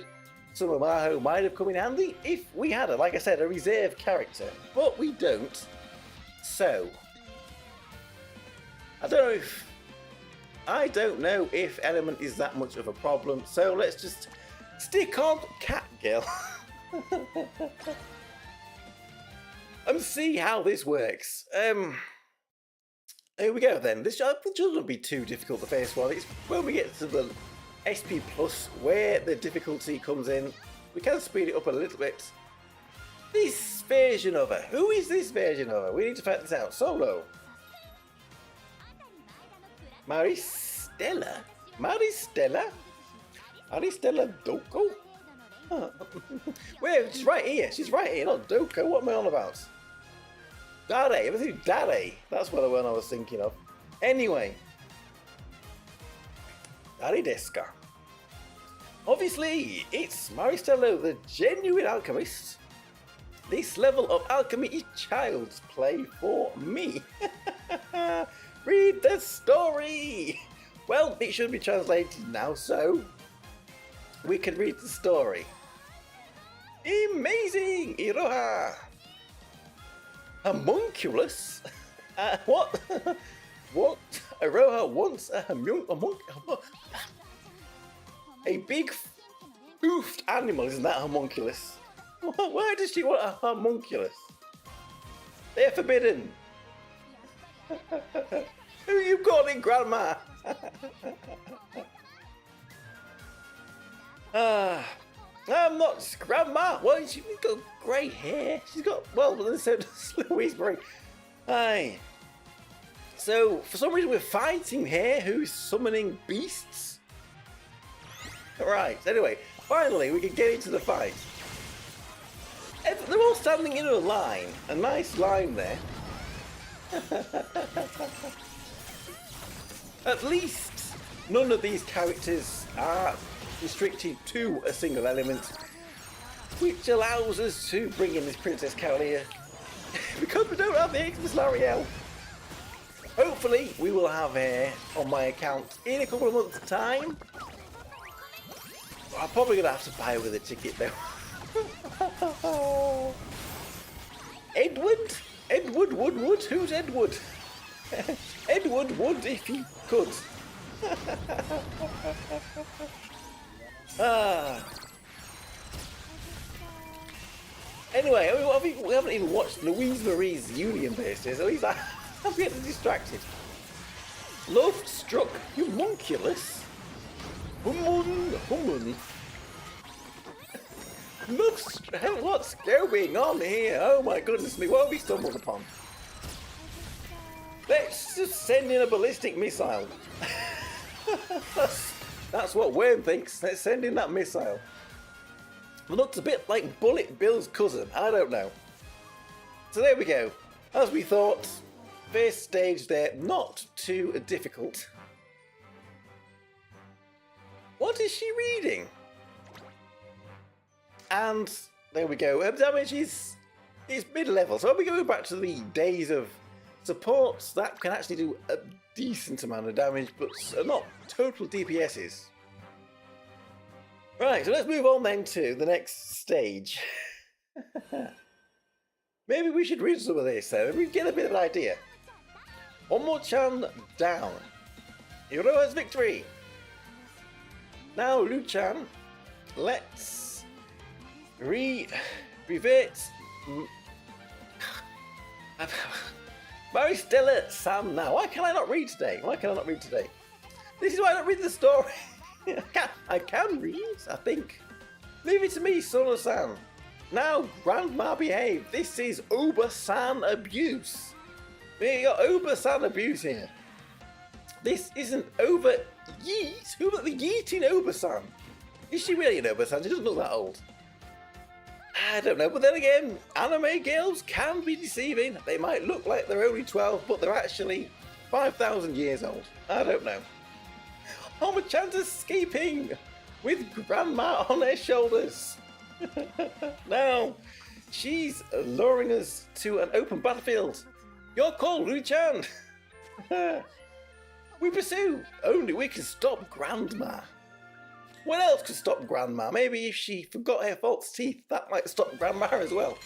some of Maho might have come in handy if we had, like I said, a reserve character. But we don't. So, I don't know if element is that much of a problem. So let's just stick on Cat Girl and see how this works. Here we go then. This shouldn't be too difficult, the first one. It's when we get to the SP Plus where the difficulty comes in. We can speed it up a little bit. This version of her. Who is this version of her? We need to find this out. Solo. Maristella? Maristella Doko? Huh. Wait, she's right here. She's right here, not Doko. What am I on about? Dare. Everything Dare. That's what the one I was thinking of. Anyway. Dare desu ka? Obviously, it's Maristella, the genuine alchemist. This level of alchemy is child's play for me. Read the story! Well, it should be translated now, so we can read the story. Amazing! Iroha! Homunculus? What? What? Iroha wants a big foofed animal, isn't that homunculus? Why does she want a homunculus? They're forbidden. Who you calling Grandma? I'm not Grandma. Well, she's got grey hair. She's got, well, so does Louise Mari. Aye. So, for some reason, we're fighting here. Who's summoning beasts? Right, anyway, finally, we can get into the fight. They're all standing in a line. A nice line there. At least none of these characters are restricted to a single element, which allows us to bring in this Princess Cavalier because we don't have the Xmas L'Ariel. Hopefully we will have her on my account in a couple of months' time. I'm probably going to have to buy her with a ticket though. Edward? Edward Woodward? Who's Edward? Edward Wood if he could. Anyway, we haven't even watched Louise Mari's Union Bases, so I'm getting distracted. Love struck homunculus. What's going on here? Oh my goodness me, what have we stumbled upon? Let's just send in a ballistic missile. That's what Wayne thinks. Let's send in that missile. It looks a bit like Bullet Bill's cousin. I don't know. So there we go. As we thought, first stage there, not too difficult. What is she reading? And there we go. Her damage is mid-level. So we're going back to the days of supports that can actually do a decent amount of damage, but are not total DPSs. Right, so let's move on then to the next stage. Maybe we should read some of this then, we get a bit of an idea. Omo-chan down. Iroha's victory. Now, Lu-chan, let's revert. Maristella-san now. Why can I not read today? This is why I don't read the story. I can read, I think. Leave it to me, Sono-san. Now, Grandma behave. This is Uber-san abuse. We got Uber-san abuse here. This isn't over-yeet. Who the yeeting Uber-san? Is she really an Uber-san? She doesn't look that old. I don't know, but then again, anime girls can be deceiving. They might look like they're only 12, but they're actually 5,000 years old. I don't know. Tomo-chan's escaping with Grandma on her shoulders. Now, she's luring us to an open battlefield. Your call, Ru-chan. We pursue. Only we can stop Grandma. What else could stop Grandma? Maybe if she forgot her false teeth, that might stop Grandma as well.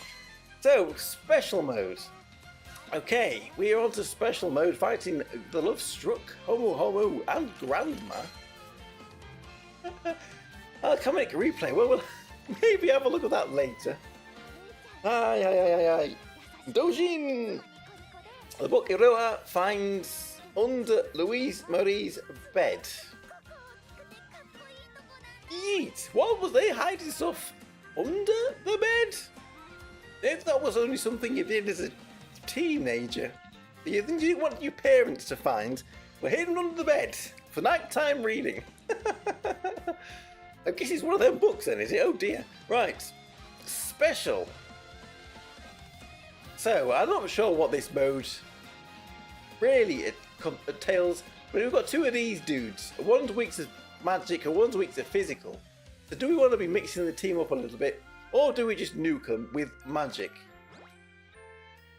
So, special mode. Okay, we are on to special mode, fighting the love-struck Homo and Grandma. Comic replay. Well, we'll maybe have a look at that later. Aye. Dojin! The book Iroha finds under Louise Mari's bed. Yeet! What was they hiding stuff under the bed? If that was only something you did as a teenager, you didn't want your parents to find, were hidden under the bed for nighttime reading. I guess it's one of them books then, is it? Oh dear. Right. Special. So, I'm not sure what this mode really entails, but we've got two of these dudes. One's weak to magic and one's weak to physical. So do we want to be mixing the team up a little bit, or do we just nuke them with magic?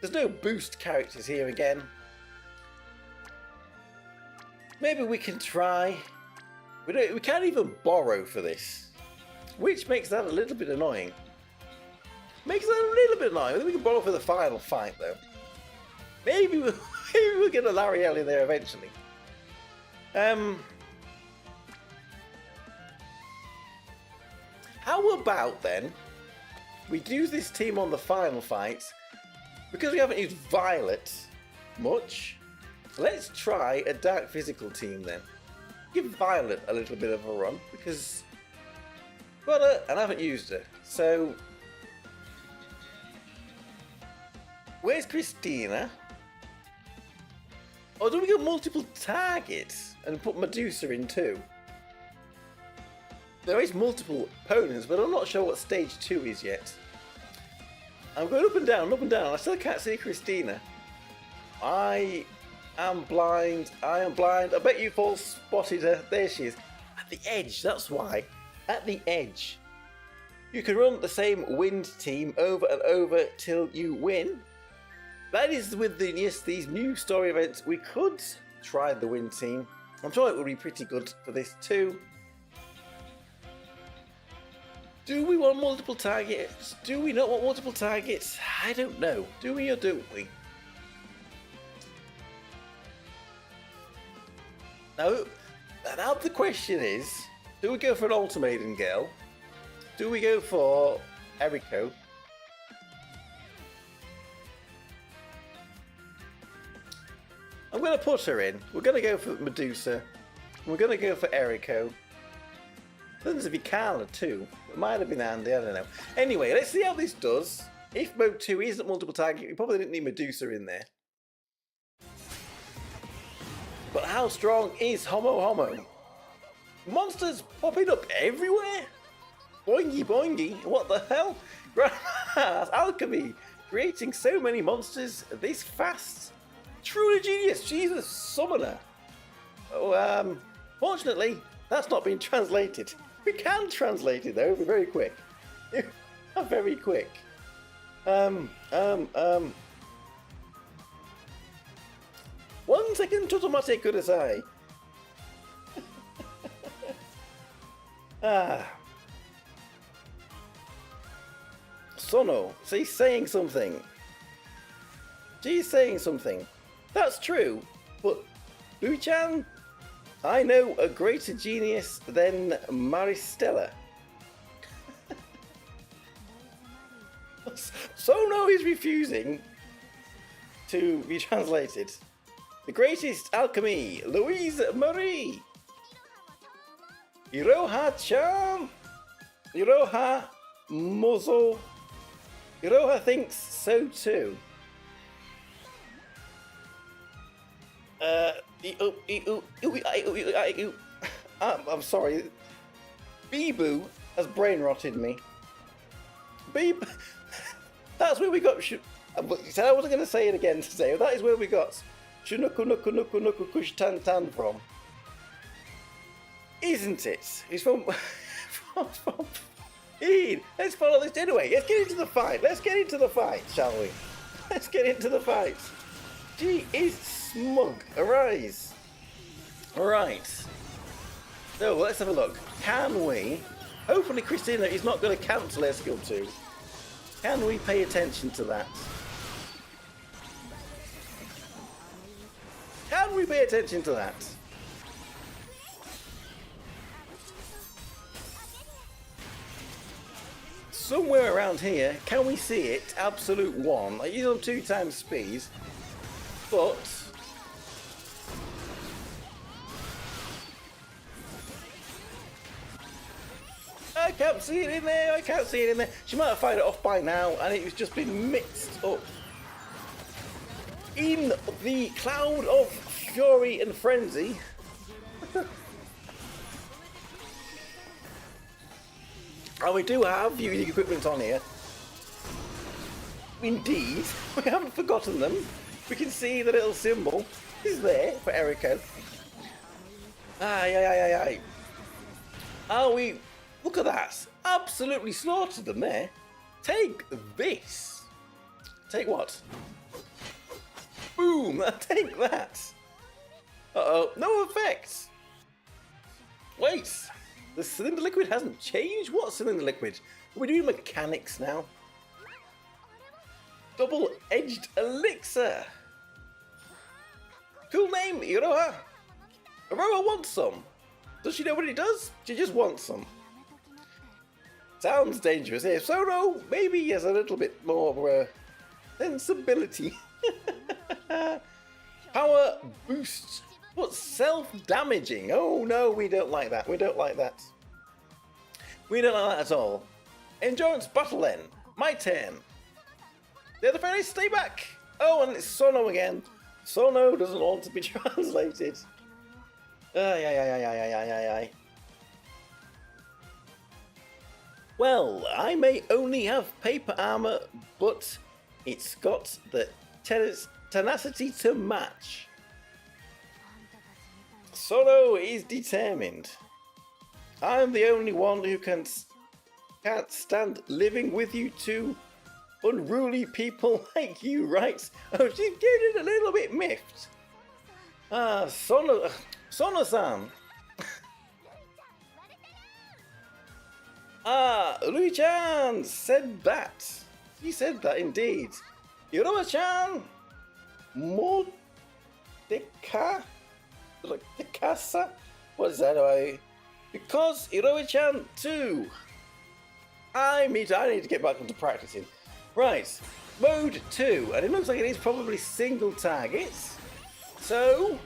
There's no boost characters here again. Maybe we can try. We can't even borrow for this, which makes that a little bit annoying. Makes that a little bit annoying. I think we can borrow for the final fight though. Maybe we'll get a Lariel in there eventually. How about then we do this team on the final fight? Because we haven't used Violet much, let's try a dark physical team then. Give Violet a little bit of a run because I've got her and I haven't used her. So where's Christina? Or do we go multiple targets and put Medusa in too? There is multiple opponents, but I'm not sure what stage 2 is yet. I'm going up and down, I still can't see Christina. I am blind. I bet you've all spotted her. There she is. At the edge, that's why. At the edge. You can run the same wind team over and over till you win. That is with these new story events. We could try the wind team. I'm sure it would be pretty good for this too. Do we want multiple targets? Do we not want multiple targets? I don't know. Do we or don't we? Now the question is, do we go for an ultimatum girl? Do we go for Eriko? I'm going to put her in. We're going to go for Medusa. We're going to go for Eriko. Doesn't it be Carla too? It might have been Andy, I don't know. Anyway, let's see how this does. If mode 2 isn't multiple target, we probably didn't need Medusa in there. But how strong is Homo? Monsters popping up everywhere? Boingy boingy, what the hell? Grandma's alchemy, creating so many monsters this fast. Truly genius, she's a summoner. Oh, fortunately, that's not been translated. We can translate it though, it'll be very quick. Very quick. 1 second, ちょっと待ってください。Sono, she's saying something. She's saying something. That's true, but Lu-chan, I know a greater genius than Maristella. Sono is refusing to be translated. The greatest alchemy, Louise Mari. Iroha-chan. Iroha Mozo. Iroha thinks so too. I'm sorry. Bibu has brain rotted me. That's where we got. I wasn't going to say it again today. That is where we got Shikanoko Koshitantan from. Isn't it? It's from... from Ian. Let's follow this anyway. Let's get into the fight. Let's get into the fight, shall we? Let's get into the fight. She is smug. Arise. Alright. So let's have a look. Can we... Hopefully Christina is not going to cancel her skill 2. Can we pay attention to that? Can we pay attention to that? Somewhere around here, can we see it? Absolute 1. I use on 2 times speed, but I can't see it in there. I can't see it in there. She might have fired it off by now, and it was just been mixed up in the cloud of fury and frenzy. And we do have unique equipment on here. Indeed, we haven't forgotten them. We can see the little symbol is there for Eriko. Aye. Oh, look at that. Absolutely slaughtered them there. Take this. Take what? Boom, take that. Uh-oh, no effect. Wait. The cylinder liquid hasn't changed? What cylinder liquid? Are we doing mechanics now? Double-edged elixir. Cool name, Iroha. Iroha wants some. Does she know what it does? She just wants some. Sounds dangerous. If so, no, maybe he has a little bit more sensibility. Power boost. But self-damaging. Oh no, we don't like that. We don't like that. We don't like that at all. Endurance battle then. My turn. The other fairies, stay back. Oh, and it's Sono again. Sono doesn't want to be translated. Aye. Well, I may only have paper armor, but it's got the tenacity to match. Sono is determined. I'm the only one who can't stand living with you two unruly people like you, right? Oh, she's getting a little bit miffed. Sono-san. Louis-chan said that. He said that indeed. Yoroma-chan. Dekasa? What is that? Because Iroha-chan too. I need to get back into practicing. Right, mode 2, and it looks like it is probably single targets. So,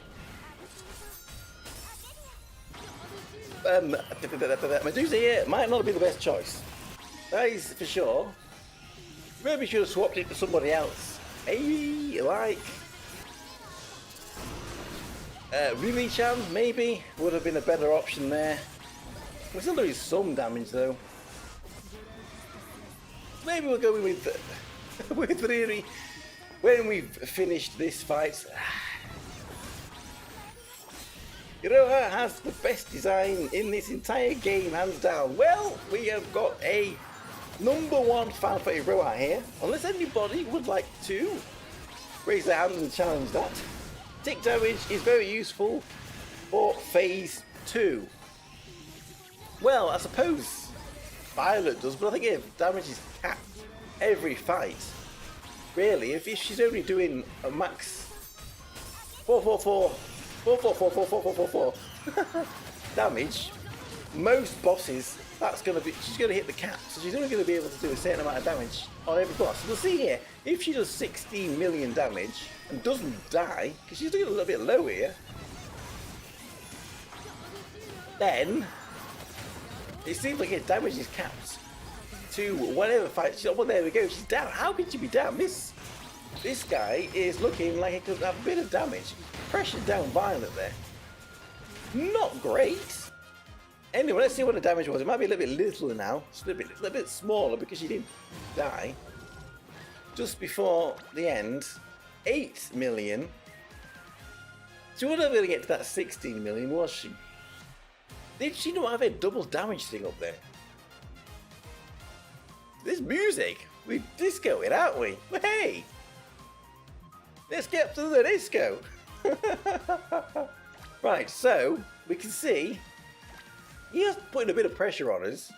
Medusa here might not be the best choice. That is for sure. Maybe should have swapped it to somebody else. Maybe like Riri-chan, maybe would have been a better option there. We're still doing some damage though. Maybe we'll go with Riri when we've finished this fight. Iroha has the best design in this entire game, hands down. Well, we have got a #1 fan for Iroha here. Unless anybody would like to raise their hand and challenge that. Tick damage is very useful for phase 2. Well, I suppose Violet does, but I think if damage is capped every fight, really, if she's only doing a max 444 damage, most bosses, she's going to hit the cap, so she's only going to be able to do a certain amount of damage on every boss. So we'll see here, if she does 16 million damage and doesn't die, because she's doing a little bit low here, then it seems like her damage is capped to whatever fight she's on. Well, there we go, she's down. How can she be down? This guy is looking like he could have a bit of damage. Pressured down Violet there. Not great. Anyway, let's see what the damage was. It might be a little bit littler now. It's a little bit smaller because she didn't die. Just before the end, 8 million. She wasn't going to get to that 16 million, was she? Did she not have a double damage thing up there? This music, we're discoing, aren't we? Hey! Let's get up to the disco! Right, so we can see he is putting a bit of pressure on us.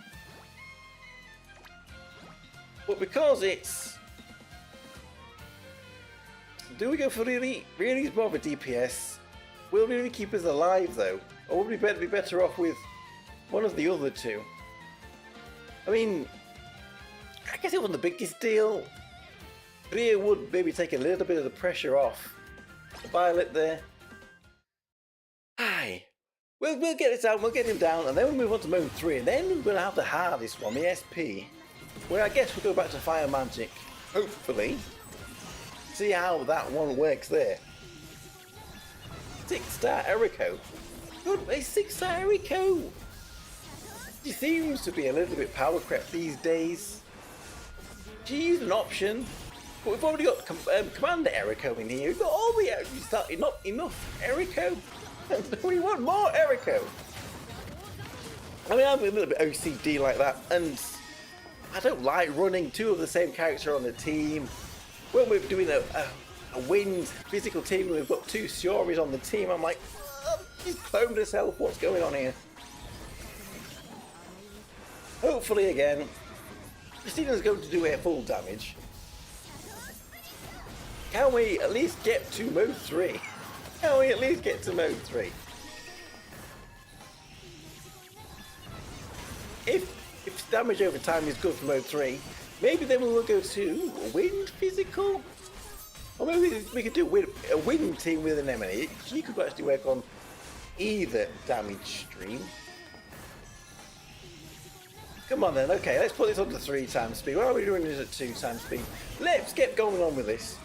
But because it's... Do we go for really more of a DPS? Will really keep us alive though? Or would we be better off with one of the other two? I mean, I guess it wasn't the biggest deal. Rhea would maybe take a little bit of the pressure off. The Violet there. Aye. We'll get it down, we'll get him down, and then we'll move on to mode 3, and then we'll have the hardest one, the SP. Where I guess we'll go back to Fire Magic, hopefully. See how that one works there. 6-star Eriko. Good, a 6-star Eriko! She seems to be a little bit power crept these days. She's an option, but we've already got Commander Eriko in here. We've got all the Eriko, not enough Eriko. We want more Eriko. I mean, I'm a little bit OCD like that, and I don't like running two of the same character on the team. When we're doing a wind physical team, we've got two Shioris on the team. I'm like, oh, she's cloned herself. What's going on here? Hopefully, again, Christina's going to do her full damage. Can we at least get to mode 3? Can we at least get to mode 3? If damage over time is good for mode 3, maybe then we will go to wind physical? Or maybe we could do a wind team with an Emily. She could actually work on either damage stream. Come on then, okay, let's put this up to 3 times speed. Why are we doing this at 2 times speed? Let's get going on with this.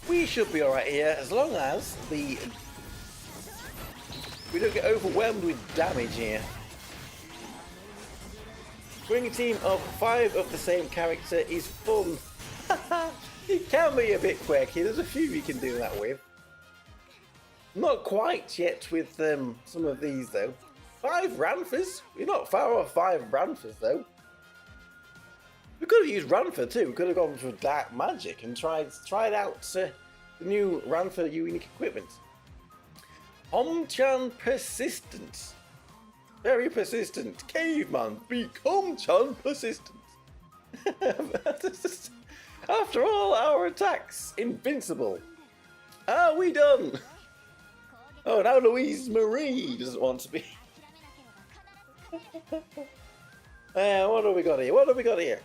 We should be alright here, as long as we don't get overwhelmed with damage here. Bring a team of 5 of the same character is fun. It can be a bit quirky, there's a few you can do that with. Not quite yet with some of these though. 5 Ranfers? We're not far off 5 Ranfers though. We could have used Ranfer too. We could have gone for Dark Magic and tried out the new Ranfer unique equipment. Homchan Persistent. Very persistent. Caveman, become Chan persistent. After all our attacks, invincible. Are we done? Oh, now Louise Mari doesn't want to be. What have we got here? What have we got here?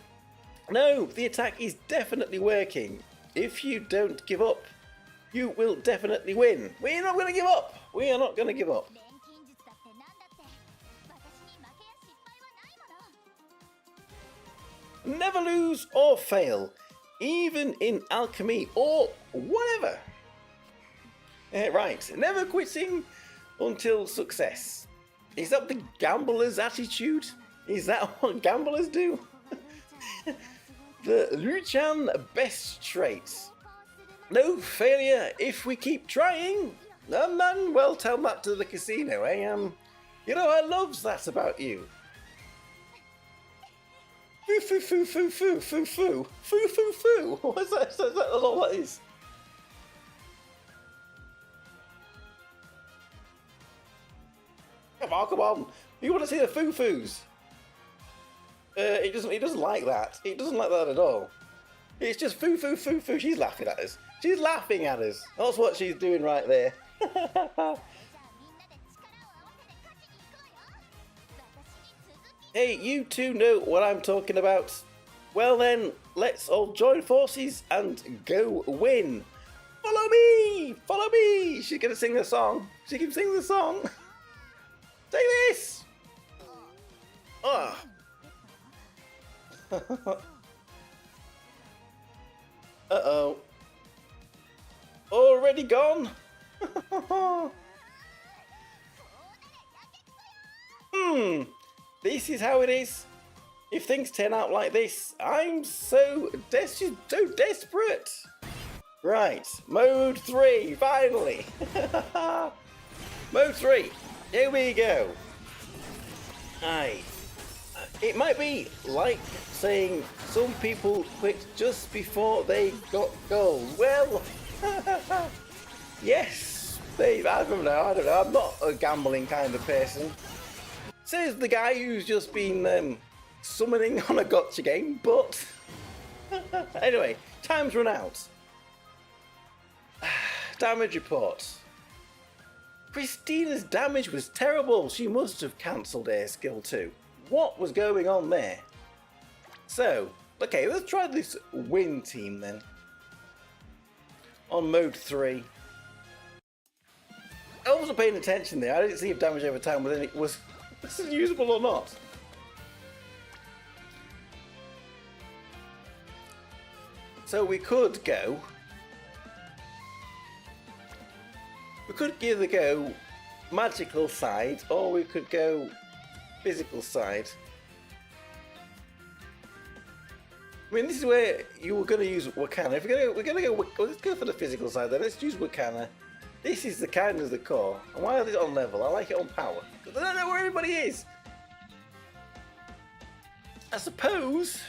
No, the attack is definitely working. If you don't give up, you will definitely win. We're not going to give up. We are not going to give up. Never lose or fail, even in alchemy or whatever. Right, never quitting until success. Is that the gambler's attitude? Is that what gamblers do? The Luchan best traits. No failure if we keep trying. Man, well, tell that to the casino, eh? You know, I loves that about you. Foo foo foo foo foo foo foo foo foo foo. What's that? Is that all that is? Come on, come on. You want to see the foo foos? He doesn't like that. He doesn't like that at all. It's just foo foo foo foo. She's laughing at us. She's laughing at us. That's what she's doing right there. Hey, you two know what I'm talking about. Well then, let's all join forces and go win. Follow me! Follow me! She's gonna sing the song. She can sing the song. Take this! Ah. Uh-oh. Already gone? This is how it is. If things turn out like this, I'm so desperate. Right, mode 3, finally! Mode 3, here we go. Aye. It might be like saying some people quit just before they got gold. Well, yes, Dave, I don't know, I'm not a gambling kind of person. Says the guy who's just been summoning on a gotcha game, but anyway, time's run out. Damage report. Christina's damage was terrible. She must have cancelled Air Skill 2. What was going on there? So, okay, let's try this win team then. On mode 3. I wasn't paying attention there. I didn't see if damage over time was usable or not. So we could go. We could either go magical side or we could go physical side. I mean, this is where you were going to use Wakana. If we're going to go, let's go for the physical side then. Let's use Wakana. This is the kind of the core. And why is it on level? I like it on power. Because I don't know where everybody is. I suppose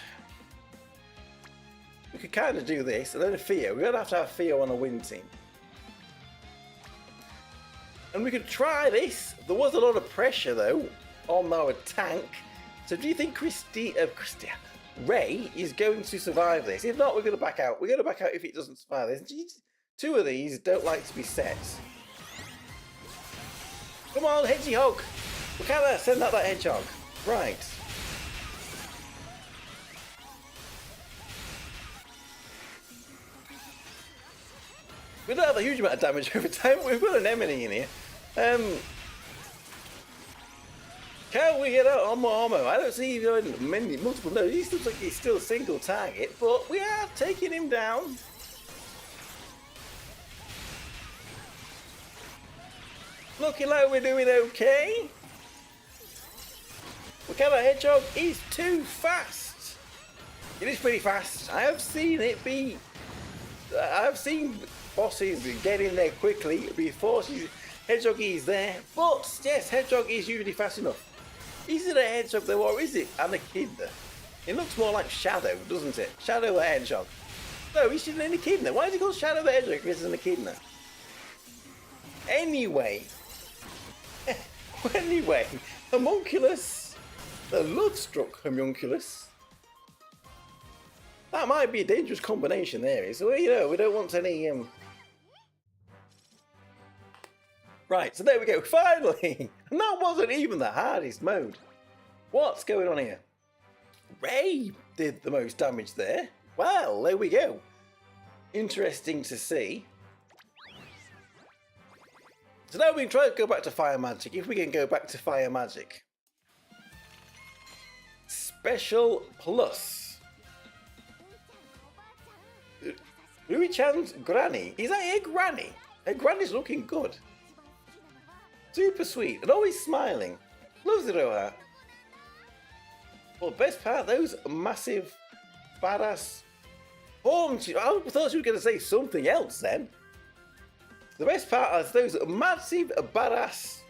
we could kind of do this and then a Theo. We're going to have Theo on a win team. And we could try this. There was a lot of pressure though on our tank. So do you think Ray is going to survive this? If not, we're going to back out. We're going to back out if it doesn't survive this. Two of these don't like to be set. Come on, hedgehog. We can't send out that hedgehog. Right. We don't have a huge amount of damage over time. We've got an enemy in here. Can we get out on more ammo? I don't see many multiple. No, he looks like he's still a single target, but we are taking him down. Looking like we're doing okay. We can't hedgehog. He's too fast. It is pretty fast. I have seen it be. I've seen bosses get in there quickly before hedgehog is there. But yes, hedgehog is usually fast enough. Is it a hedgehog though, or is it an echidna? It looks more like Shadow, doesn't it? Shadow the hedgehog. No, he's just an echidna. Why is he called Shadow the hedgehog if it's an echidna? Anyway, homunculus, the Lovestruck homunculus. That might be a dangerous combination there. So we don't want any Right, so there we go, finally! And that wasn't even the hardest mode. What's going on here? Ray did the most damage there. Well, there we go. Interesting to see. So now we can try to go back to Fire Magic, if we can go back to Fire Magic. Special Plus. Louis-chan's Granny. Is that her Granny? Her Granny's looking good. Super sweet and always smiling. Loves it over her. Well, best part, those massive, badass horns. I thought she was going to say something else then. The best part is those massive, badass.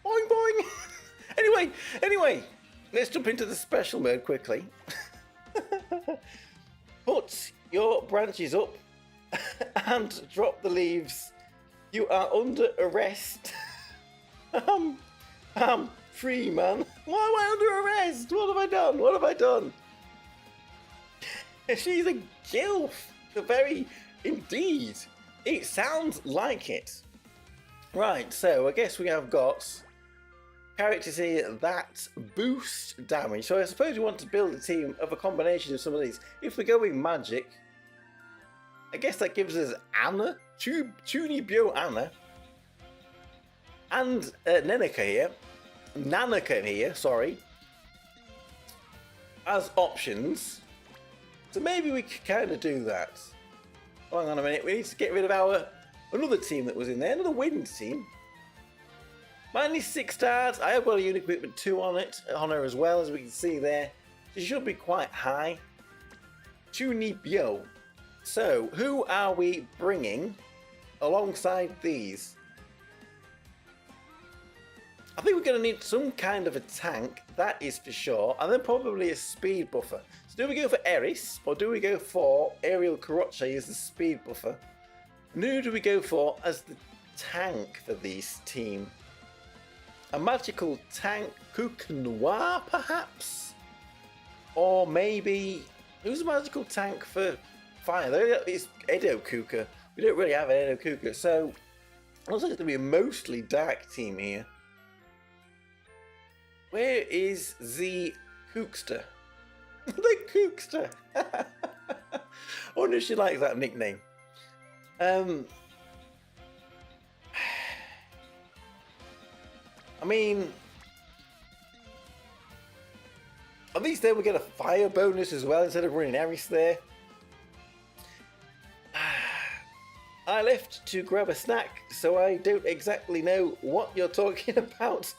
Boing boing. Anyway, let's jump into the special mode quickly. Put your branches up and drop the leaves. You are under arrest. I'm free, man. Why am I under arrest? What have I done? What have I done? She's a gilf. Indeed. It sounds like it. Right, so I guess we have got characters here that boost damage. So I suppose we want to build a team of a combination of some of these. If we go with magic, I guess that gives us Anna, Chunibyo Anna, and Nanaka here, sorry, as options. So maybe we could kind of do that. Hang on a minute, we need to get rid of another team that was in there, another wind team. Mine is 6 stars. I have got a unit equipment 2 on her as well, as we can see there. She should be quite high. Chunibyo. So, who are we bringing alongside these? I think we're going to need some kind of a tank, that is for sure, and then probably a speed buffer. So do we go for Eris, or do we go for Aerial Kuroche as the speed buffer? And who do we go for as the tank for this team? A magical tank, Kukanwa perhaps? Or maybe, who's a magical tank for fire? It's Edo Kuka. We don't really have an Edo Kuka, so it looks like it's going to be a mostly dark team here. Where is the Kookster? The Kookster! I wonder if she likes that nickname. I mean, at least then we get a fire bonus as well instead of running Eris there. I left to grab a snack, so I don't exactly know what you're talking about.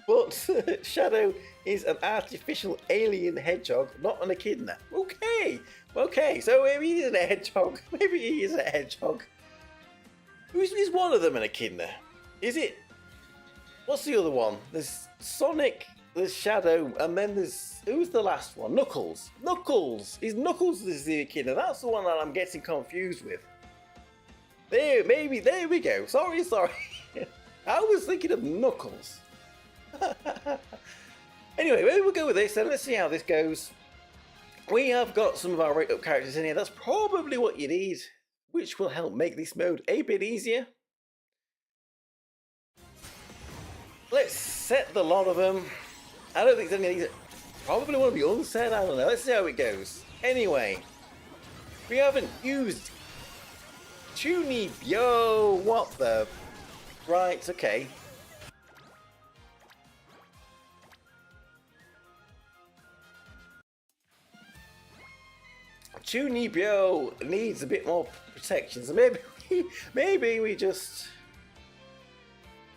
But Shadow is an artificial alien hedgehog, not an echidna. Okay, so maybe he is a hedgehog. Maybe he is a hedgehog. Is one of them an echidna? Is it? What's the other one? There's Sonic, there's Shadow, and then there's... Who's the last one? Knuckles. Knuckles! Is Knuckles the echidna? That's the one that I'm getting confused with. There we go. Sorry. I was thinking of Knuckles. Anyway, maybe we'll go with this and let's see how this goes. We have got some of our rate up characters in here. That's probably what you need, which will help make this mode a bit easier. Let's set the lot of them. I don't think there's any of these that probably want to be unset. I don't know. Let's see how it goes. Anyway, we haven't used Chunibyo. What the? Right, okay. Chunibyo needs a bit more protection, so maybe we just...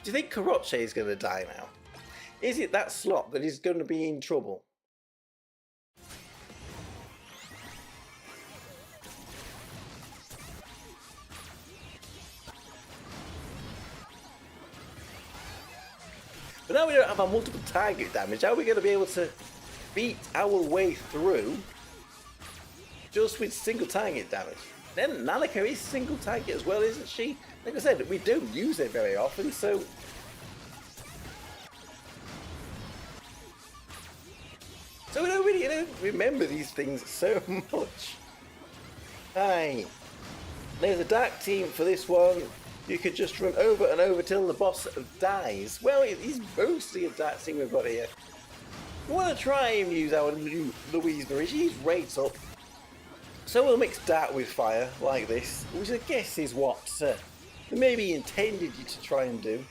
Do you think Kuroche is going to die now? Is it that slot that is going to be in trouble? But now we don't have our multiple target damage, how are we going to be able to beat our way through just with single target damage? Then Nanako is single target as well, isn't she? Like I said, we don't use it very often, so... So we don't really remember these things so much. Aye. There's a dark team for this one. You could just run over and over till the boss dies. Well, he's mostly a dark team we've got here. We want to try and use our new Louise Mari. She's rates up. So we'll mix dark with fire, like this, which I guess is what they maybe intended you to try and do.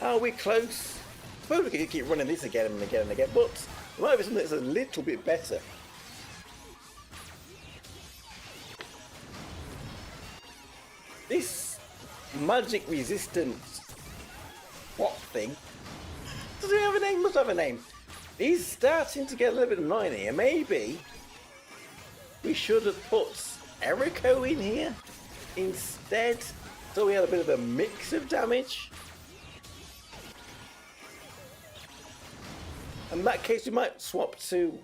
Are we close? I suppose we could keep running this again and again and again, but there might be something that's a little bit better. This magic resistance what thing? Does it have a name? Must have a name. He's starting to get a little bit annoying here. Maybe we should have put Eriko in here instead, so we had a bit of a mix of damage. In that case, we might swap to...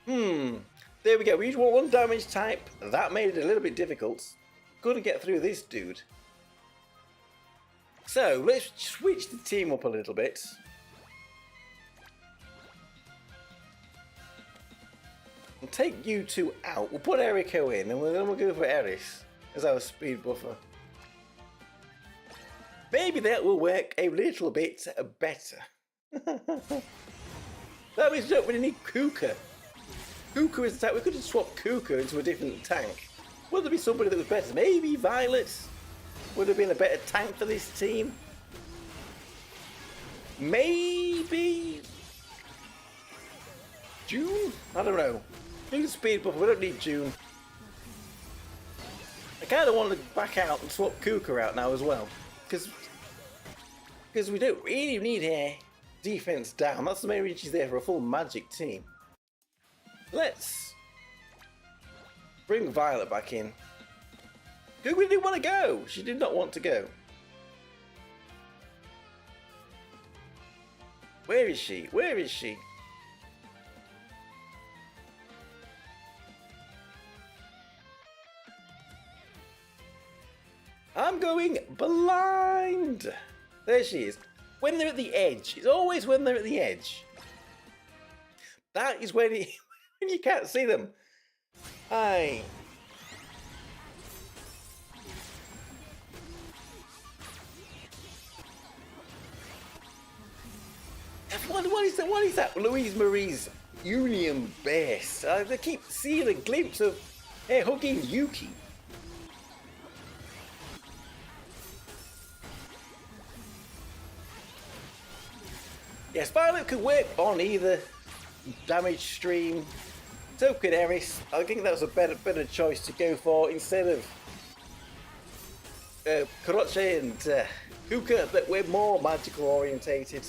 There we go. We used one damage type. That made it a little bit difficult. Couldn't get through this dude. So, let's switch the team up a little bit. We'll take you two out. We'll put Eriko in, and then we'll go for Eris as our speed buffer. Maybe that will work a little bit better. That means we don't really need Kuka. Kuka is the tank. We could have swapped Kuka into a different tank. Would there be somebody that was better? Maybe Violet would have been a better tank for this team. Maybe June? I don't know. Need a speed buffer. We don't need June. I kind of want to back out and swap Kuka out now as well, because we don't really need her defense down. That's the main reason she's there for a full magic team. Let's bring Violet back in. Who didn't want to go? She did not want to go. Where is she? Where is she? I'm going blind. There she is. When they're at the edge. It's always when they're at the edge. That is when, when you can't see them. Hi. What is that? What is that? Louise Mari's Union base. They keep seeing a glimpse of her hugging Yuki. Yes, Violet could work on either damage stream. So could Eris. I think that was a better choice to go for instead of Koroche and Kuka, that we're more magical orientated.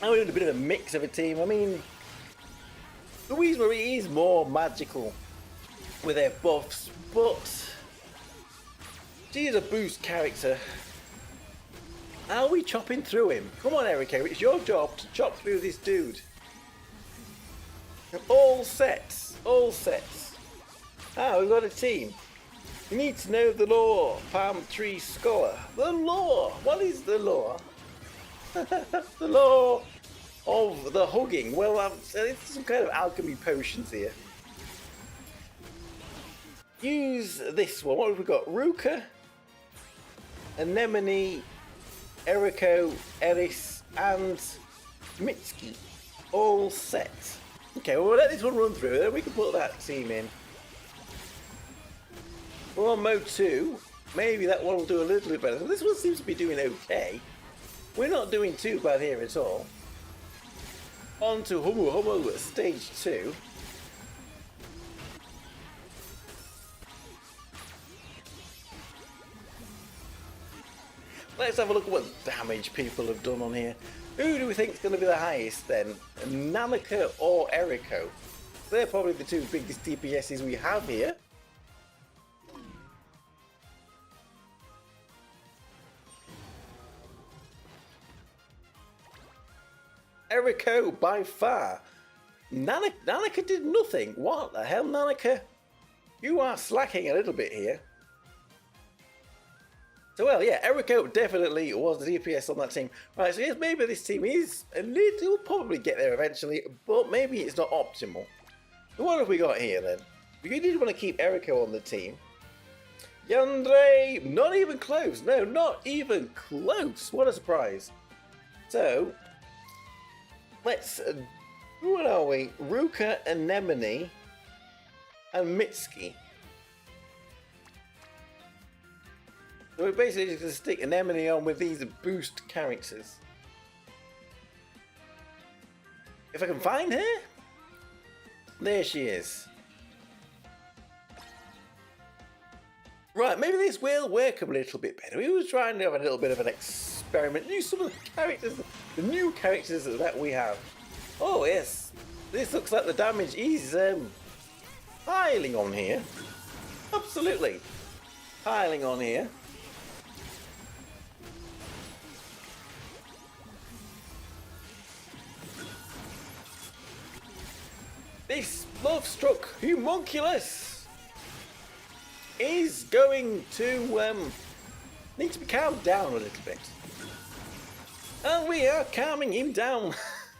And we're doing a bit of a mix of a team. I mean, Louise Mari is more magical with her buffs, but she is a boost character. Are we chopping through him? Come on, Eriko, it's your job to chop through this dude. All sets, all sets. Ah, we've got a team. You need to know the law, Palm Tree Scholar. The law, what is the law? The law of the hugging. Well, it's some kind of alchemy potions here. Use this one. What have we got? Ruka, Anemone, Eriko, Eris, and Mitsuki. All set. Okay, well, we'll let this one run through, then we can put that team in. We're on mode 2. Maybe that one will do a little bit better. This one seems to be doing okay. We're not doing too bad here at all. On to Humu Humu stage 2. Let's have a look at what damage people have done on here. Who do we think is going to be the highest then? Nanaka or Eriko? They're probably the two biggest DPSs we have here. Eriko by far. Nanaka did nothing. What the hell, Nanaka? You are slacking a little bit here. So, well, yeah, Eriko definitely was the DPS on that team. Right, so yes, maybe this team is a little, we'll probably get there eventually, but maybe it's not optimal. So what have we got here then? We did want to keep Eriko on the team. Yandere, not even close. No, not even close. What a surprise. So, let's, what are we? Ruka, Anemone, and Mitsuki. So we're basically just going to stick Anemone on with these boost characters. If I can find her? There she is. Right, maybe this will work a little bit better. We were trying to have a little bit of an experiment. Use some of the characters, the new characters that we have. Oh yes, this looks like the damage is piling on here. Absolutely, piling on here. This love-struck homunculus is going to need to be calmed down a little bit. And we are calming him down.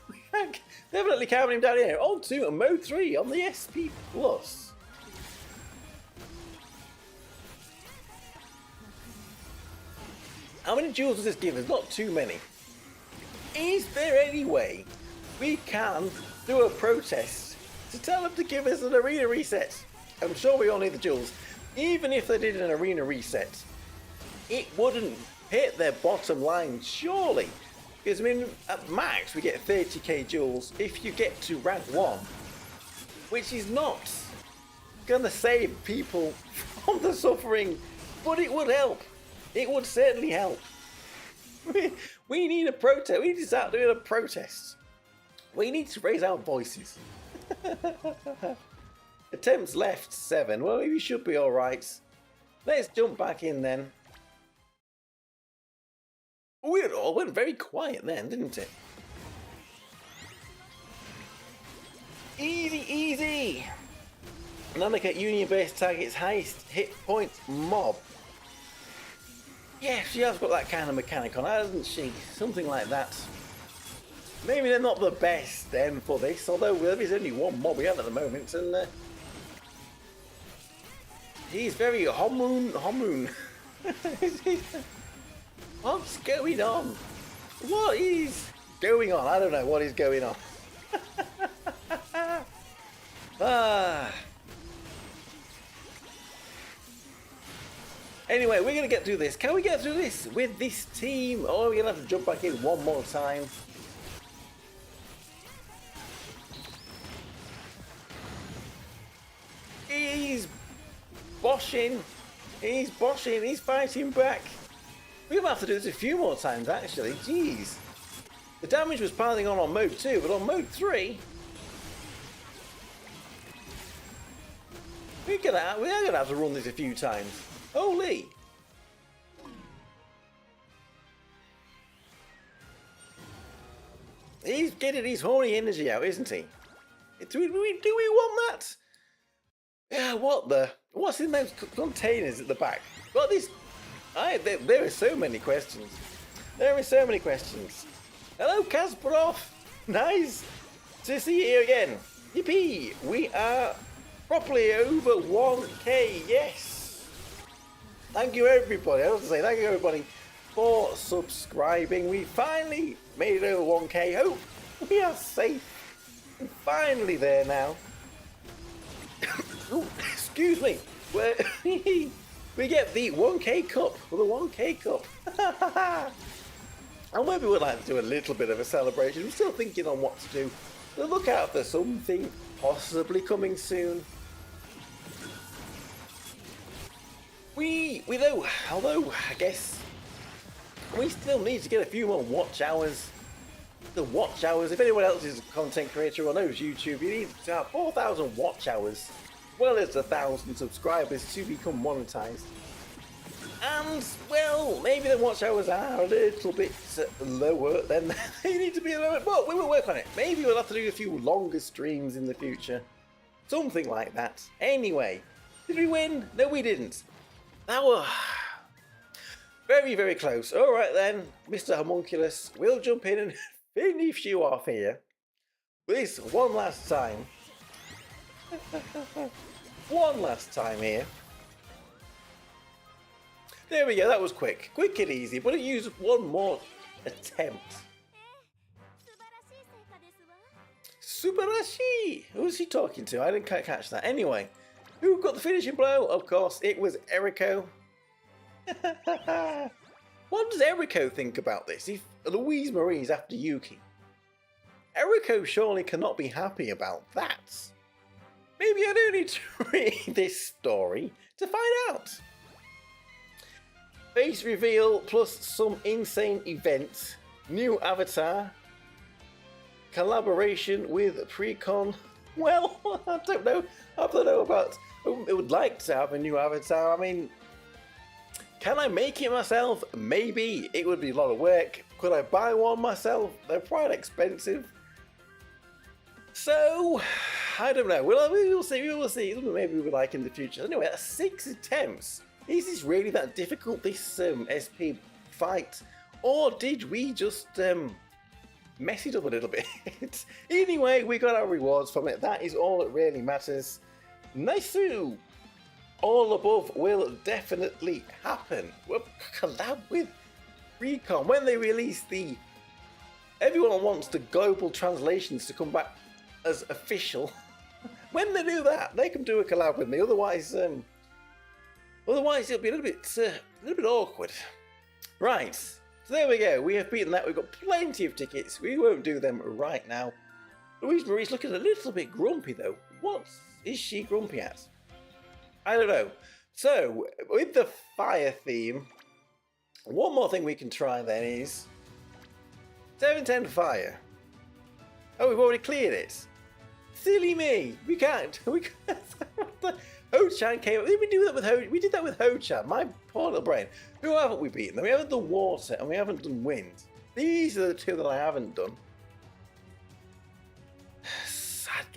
We are definitely calming him down here. On to mode 3 on the SP+. How many jewels does this give us? Not too many. Is there any way we can do a protest to tell them to give us an arena reset? I'm sure we all need the jewels. Even if they did an arena reset, it wouldn't hit their bottom line, surely. Because, I mean, at max, we get 30k jewels if you get to rank 1. Which is not going to save people from the suffering, but it would help. It would certainly help. We need a protest. We need to start doing a protest. We need to raise our voices. Attempts left 7. Well, we should be alright. Let's jump back in then. Oh, it all went very quiet then, didn't it? Easy, easy! Nanaka union-based targets highest hit points mob. Yeah, she has got that kind of mechanic on, hasn't she? Something like that. Maybe they're not the best then for this, although there is only one mob we have at the moment, and he's very homoon. What's going on? What is going on? I don't know what is going on. Anyway, we're going to get through this. Can we get through this with this team? Or are we going to have to jump back in one more time? He's boshing. He's boshing. He's fighting back. We're going to have to do this a few more times, actually. Jeez. The damage was piling on mode 2, but on mode 3... we're going to have to run this a few times. Holy! He's getting his horny energy out, isn't he? Do we want that? Yeah, what's in those containers at the back? What this? There are so many questions. There are so many questions. Hello, Kasparov. Nice to see you again. Yippee! We are properly over 1k. Yes. Thank you everybody. I was to say thank you everybody for subscribing. We finally made it over 1k. Hope we are safe. And finally there now. Ooh, excuse me. We get the 1k cup. For the 1k cup. And maybe we'd like to do a little bit of a celebration. I'm still thinking on what to do. So look out for something possibly coming soon. Although I guess we still need to get a few more watch hours. The watch hours, if anyone else is a content creator or knows YouTube, you need to have 4,000 watch hours, as well as 1,000 subscribers to become monetized. And, well, maybe the watch hours are a little bit lower than they need to be at the moment, but we will work on it. Maybe we'll have to do a few longer streams in the future. Something like that. Anyway, did we win? No, we didn't. That was very, very close. Alright then, Mr. Homunculus, we'll jump in and finish you off here. This one last time. One last time here. There we go, that was quick. Quick and easy, but it used one more attempt. Subarashi! Who's he talking to? I didn't quite catch that. Anyway, who got the finishing blow? Of course, it was Eriko. What does Eriko think about this? If Louise Mari is after Yuki, Eriko surely cannot be happy about that. Maybe I do need to read this story to find out. Face reveal plus some insane event. New avatar. Collaboration with Precon. Well, I don't know. I don't know about. I would like to have a new avatar. I mean, can I make it myself? Maybe. It would be a lot of work. Could I buy one myself? They're quite expensive. So, I don't know. We will see. We will see. Maybe we would like in the future. Anyway, that's 6 attempts. Is this really that difficult, this SP fight? Or did we just mess it up a little bit? Anyway, we got our rewards from it. That is all that really matters. Nice. All above will definitely happen. We'll collab with Recon when they release the... Everyone wants the global translations to come back as official. When they do that, they can do a collab with me. Otherwise it'll be a little bit awkward. Right. So there we go. We have beaten that. We've got plenty of tickets. We won't do them right now. Louise Mari's looking a little bit grumpy though. What is she grumpy at? I don't know. So, with the fire theme, one more thing we can try then is 710 fire. Oh, we've already cleared it. Silly me. We can't. Ho-chan came up. We do that with Ho. We did that with Ho-chan. My poor little brain. Who haven't we beaten? We haven't done water and we haven't done wind. These are the two that I haven't done.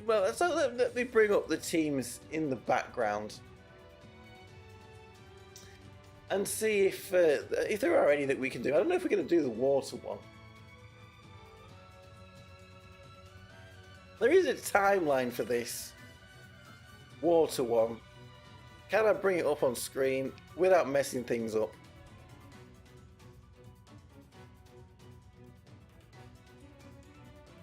Well, so let me bring up the teams in the background and see if there are any that we can do. I don't know if we're going to do the water one. There is a timeline for this water one. Can I bring it up on screen without messing things up?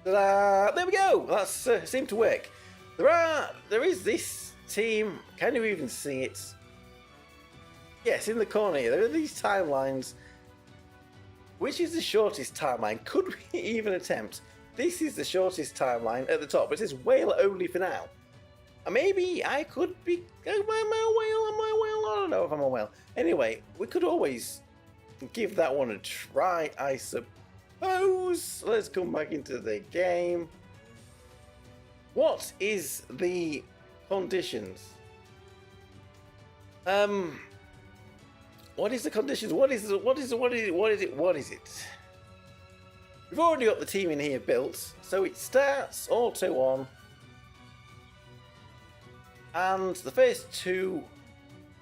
Ta-da! There we go. That's seemed to work. There is this team. Can you even see it? Yes, in the corner here. There are these timelines. Which is the shortest timeline? Could we even attempt? This is the shortest timeline at the top, but it says whale only for now. And maybe I could be. Am I a whale? Am I a whale? I don't know if I'm a whale. Anyway, we could always give that one a try, I suppose. Let's come back into the game. What is the conditions? What is the conditions? What is it? We've already got the team in here built, so it starts auto on, and the first two,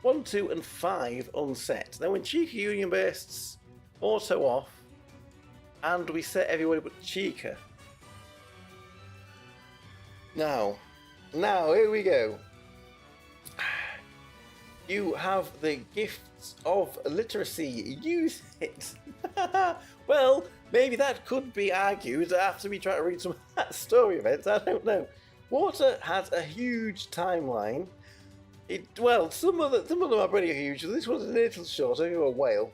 1, 2, and 5 unset. Then when Chica Union bursts, auto off, and we set everybody but Chica. Now, here we go. You have the gifts of literacy. Use it. Well, maybe that could be argued after we try to read some story events. I don't know. Water has a huge timeline. Some of them are pretty huge. This one's a little short. Only a whale.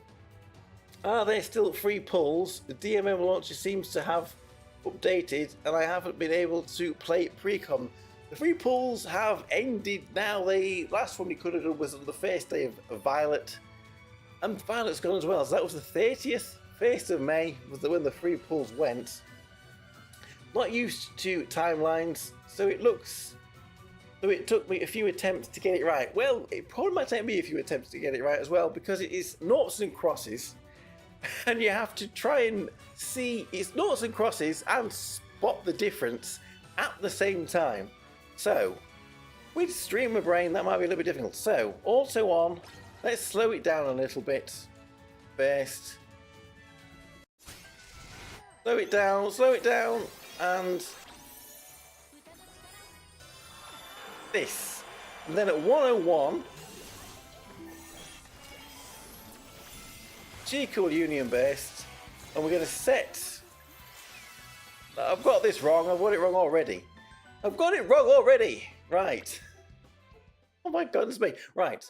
Are there still free pulls? The DMM launcher seems to have updated, and I haven't been able to play pre-com. The free pulls have ended now. The last one we could have done was on the first day of Violet. And Violet's gone as well. So that was the 30th. 1st of May was when the free pulls went. Not used to timelines, so it took me a few attempts to get it right. Well, it probably might take me a few attempts to get it right as well, because it is noughts and crosses. And you have to try and see it's noughts and crosses and spot the difference at the same time. So, with stream of brain, that might be a little bit difficult. So, auto on. Let's slow it down a little bit first. Slow it down, and this. And then at 101, Chica will Union burst, and we're going to set. I've got this wrong. I've got it wrong already. Right. Oh my goodness me. Right.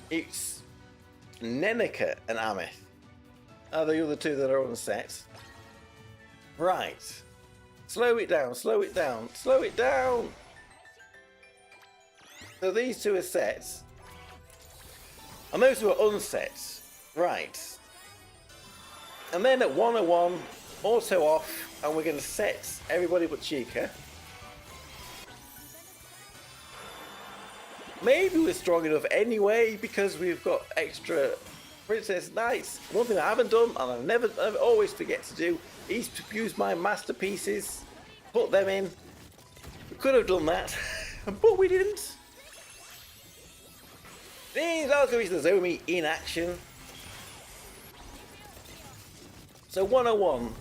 It's Nenica and Ameth are the other two that are on set. Right. Slow it down. So these two are set. And those two are unset. Right. And then at 101, auto off, and we're going to set everybody but Chica. Maybe we're strong enough anyway, because we've got extra Princess Knights. One thing I haven't done, and I always forget to do, is to use my masterpieces, put them in. We could have done that, but we didn't. These are going to be the Zomi in action. So 101.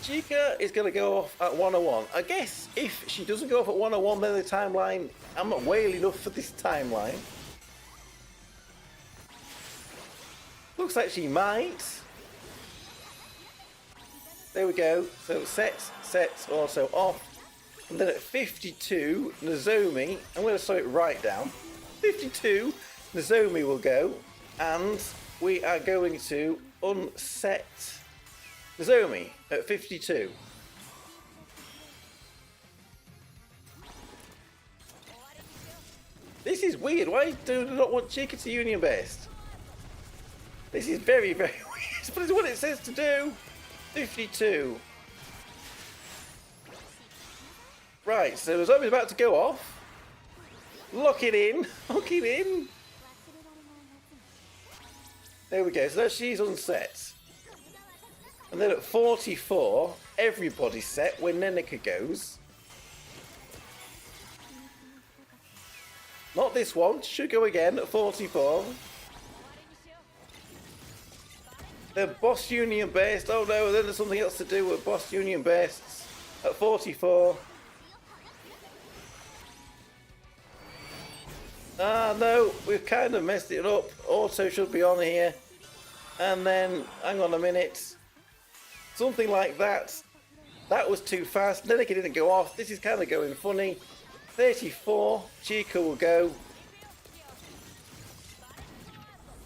Chica is going to go off at 101. I guess if she doesn't go off at 101, then the timeline, I'm not whale enough for this timeline. Looks like she might. There we go. So sets, also off. And then at 52, Nozomi, I'm going to slow it right down. 52, Nozomi will go. And we are going to unset Nozomi at 52. This is weird. Why do I not want Chica to Union Best? This is very, very weird. But it's what it says to do. 52. Right, so the zombie's about to go off. Lock it in. Lock it in. There we go. So now she's unset. And then at 44, everybody's set when Nenika goes. Not this one. Should go again at 44. The boss union based. Oh no, then there's something else to do with boss union based at 44. Ah no, we've kind of messed it up. Auto should be on here. And then, hang on a minute. Something like that. That was too fast. Nenika didn't go off. This is kind of going funny. 34, Chica will go.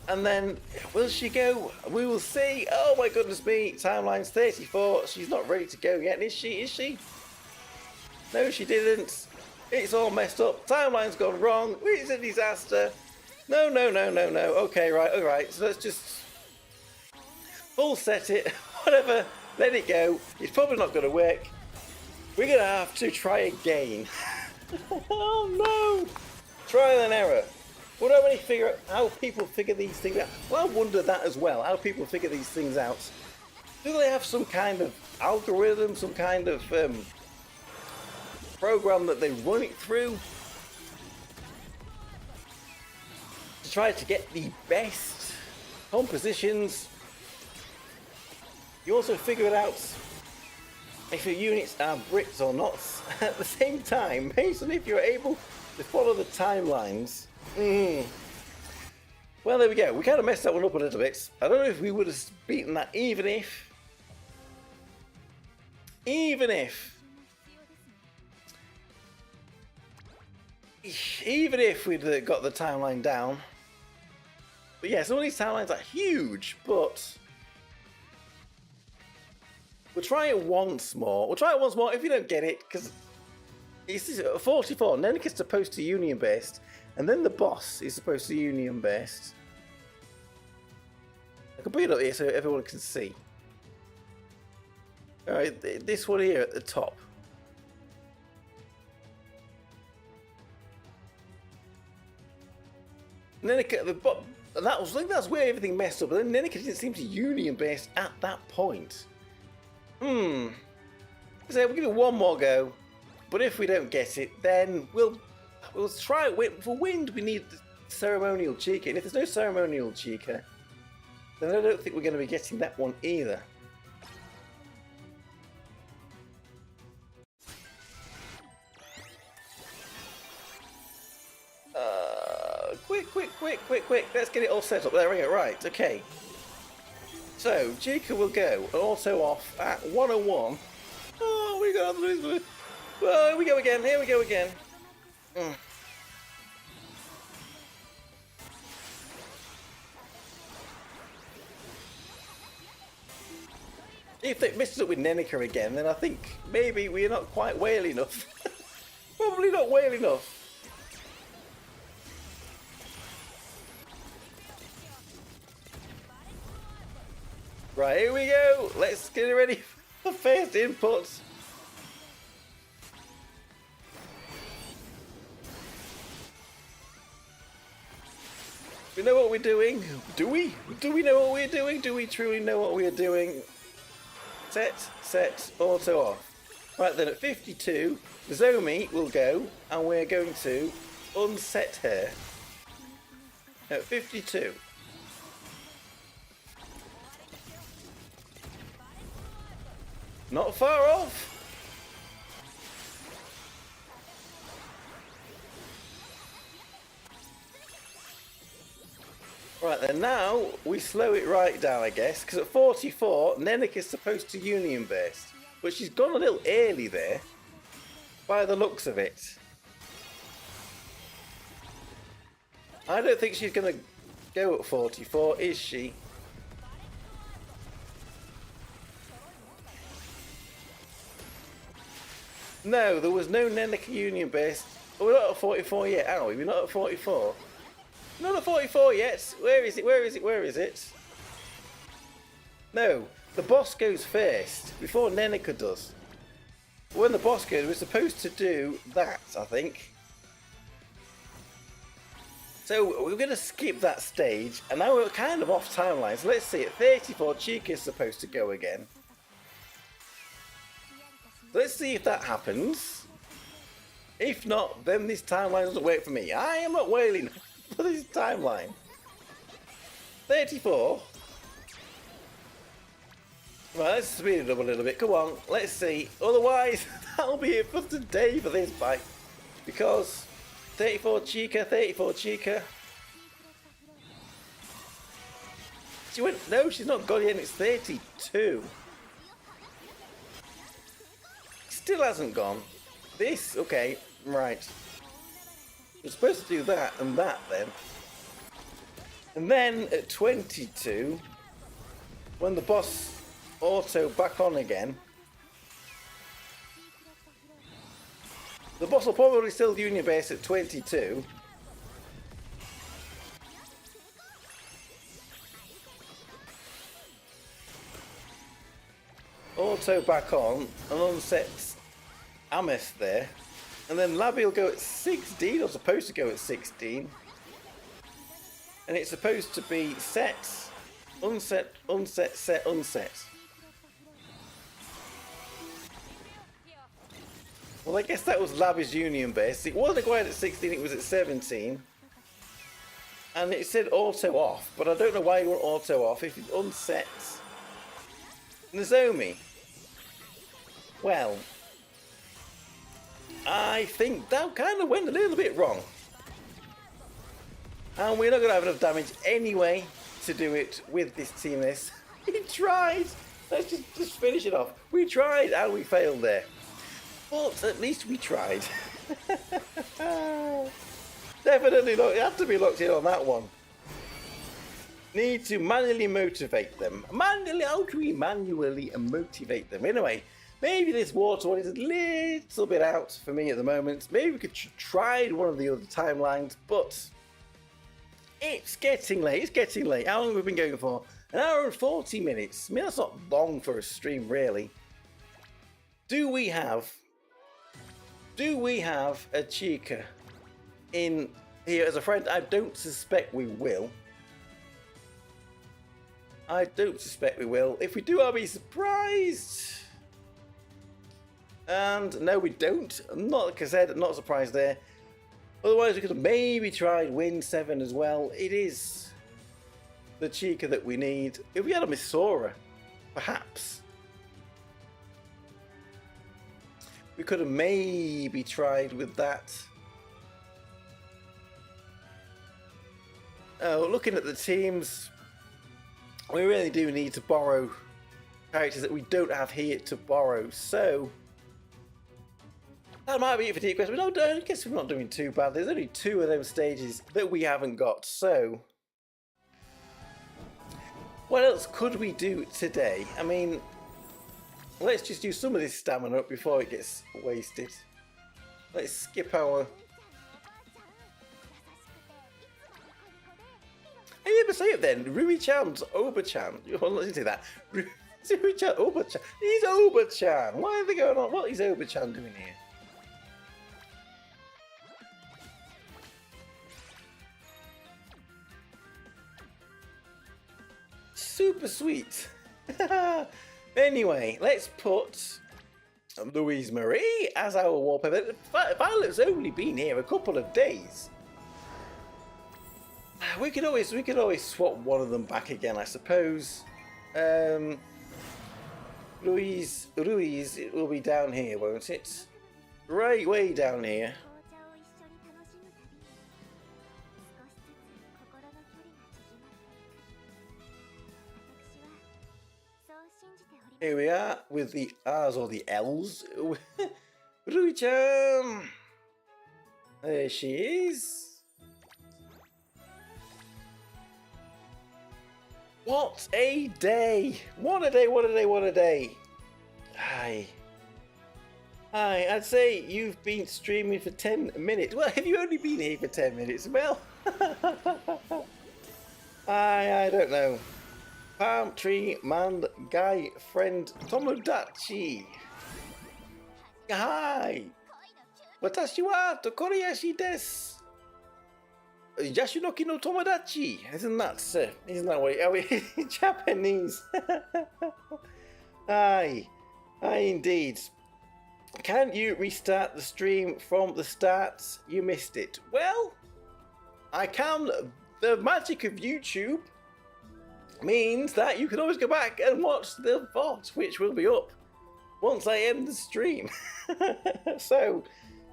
And then, will she go? We will see. Oh my goodness me. Timeline's 34. She's not ready to go yet, is she? Is she? No, she didn't. It's all messed up. Timeline's gone wrong. It's a disaster. No, no, no, no, no. Okay, right, all right. So let's just full set it. Whatever. Let it go. It's probably not going to work. We're going to have to try again. Oh no. Trial and error. Would I figure out how people figure these things out? Well, I wonder that as well. How people figure these things out. Do they have some kind of algorithm, some kind of program that they run it through to try to get the best compositions? You also figure it out if your units are Brits or not at the same time, based on if you're able to follow the timelines. Well, there we go. We kind of messed that one up a little bit. I don't know if we would have beaten that even if we'd got the timeline down. But yeah, some of these timelines are huge, but we'll try it once more. We'll try it once more if you don't get it, because it's 44. Nenika's supposed to union based, and then the boss is supposed to union based. I can put it up here so everyone can see. Alright, this one here at the top. Nenika, the bottom, and I think that's where everything messed up. But then Nenika didn't seem to union based at that point. So we'll give it one more go. But if we don't get it, then we'll try it. For wind, we need the ceremonial Chica. And if there's no ceremonial Chica, then I don't think we're going to be getting that one either. Quick. Let's get it all set up. There we go. Right, okay. So, Chica will go also off at 101. Oh, we got Louise. Well, here we go again. If they messed up with Nenika again, then I think maybe we're not quite whale enough. Probably not whale enough. Right, here we go. Let's get it ready for the first input. We know what we're doing. Do we? Do we know what we're doing? Do we truly know what we're doing? Set, auto off. Right then, at 52, Zomi will go, and we're going to unset her. At 52. Not far off. Right then, now we slow it right down, I guess, because at 44, Nenika is supposed to union based, but she's gone a little early there, by the looks of it. I don't think she's going to go at 44, is she? No, there was no Nenika union based. Oh, we're not at 44 yet, are we? We're not at 44. Not at 44 yet. Where is it? No, the boss goes first before Nenika does. When the boss goes, we're supposed to do that, I think. So we're going to skip that stage, and now we're kind of off timeline. So let's see, at 34, Chica is supposed to go again. Let's see if that happens. If not, then this timeline doesn't work for me. I am not wailing for this timeline. 34. Right, let's speed it up a little bit. Come on, let's see. Otherwise, that'll be it for today for this bike. Because 34 Chica, 34 Chica. She went, no, she's not gone yet, it's 32. Still hasn't gone. This, okay, right. We're supposed to do that and that then. And then at 22, when the boss auto back on again, the boss will probably still union base at 22. Auto back on and unsets Ameth there. And then Labby will go at 16, or supposed to go at 16. And it's supposed to be set, unset, unset, set, unset. Well, I guess that was Labby's union base. It wasn't quite at 16, it was at 17. And it said auto off, but I don't know why you want auto off if it unsets Nozomi. Well, I think that kind of went a little bit wrong. And we're not going to have enough damage anyway to do it with this team list. We tried. Let's just finish it off. We tried and we failed there. But at least we tried. Definitely not. You have to be locked in on that one. Need to manually motivate them. How do we manually motivate them? Anyway, maybe this water one is a little bit out for me at the moment. Maybe we could try one of the other timelines, but it's getting late. It's getting late. How long have we been going for? An hour and 40 minutes. I mean, that's not long for a stream, really. Do we have a Chica in here as a friend? I don't suspect we will. I don't suspect we will. If we do, I'll be surprised. And no, we don't. Not like I said, not surprised there. Otherwise, we could have maybe tried Win 7 as well. It is the Chica that we need. If we had a Misora, perhaps we could have maybe tried with that. Oh, looking at the teams, we really do need to borrow characters that we don't have here to borrow. So that might be it for Deep Quest. But no, I guess we're not doing too bad. There's only 2 of those stages that we haven't got. So what else could we do today? I mean, let's just use some of this stamina up before it gets wasted. Let's skip our... Hey, you ever say it then? Rui-chan's Oba-chan. Well, let's say that. Rui-chan, Oba-chan. He's Oba-chan. Why are they going on? What is Oba-chan doing here? Super sweet. Anyway, let's put Louise Mari as our wallpaper. Violet's only been here a couple of days. We could always swap one of them back again, I suppose. Louise, it will be down here, won't it? Right way down here. Here we are with the R's or the L's. Rui-chan! There she is. What a day! What a day, what a day, what a day! Hi. Hi, I'd say you've been streaming for 10 minutes. Well, have you only been here for 10 minutes? Well, I don't know. Palm tree man guy friend Tomodachi. Hi! Watashi wa Tokkuri Yashi desu! Yashunoki no Tomodachi! Isn't that what in Japanese? Hi! Hi indeed. Can you restart the stream from the start? You missed it. Well, I can. The magic of YouTube means that you can always go back and watch the VOD, which will be up once I end the stream. So,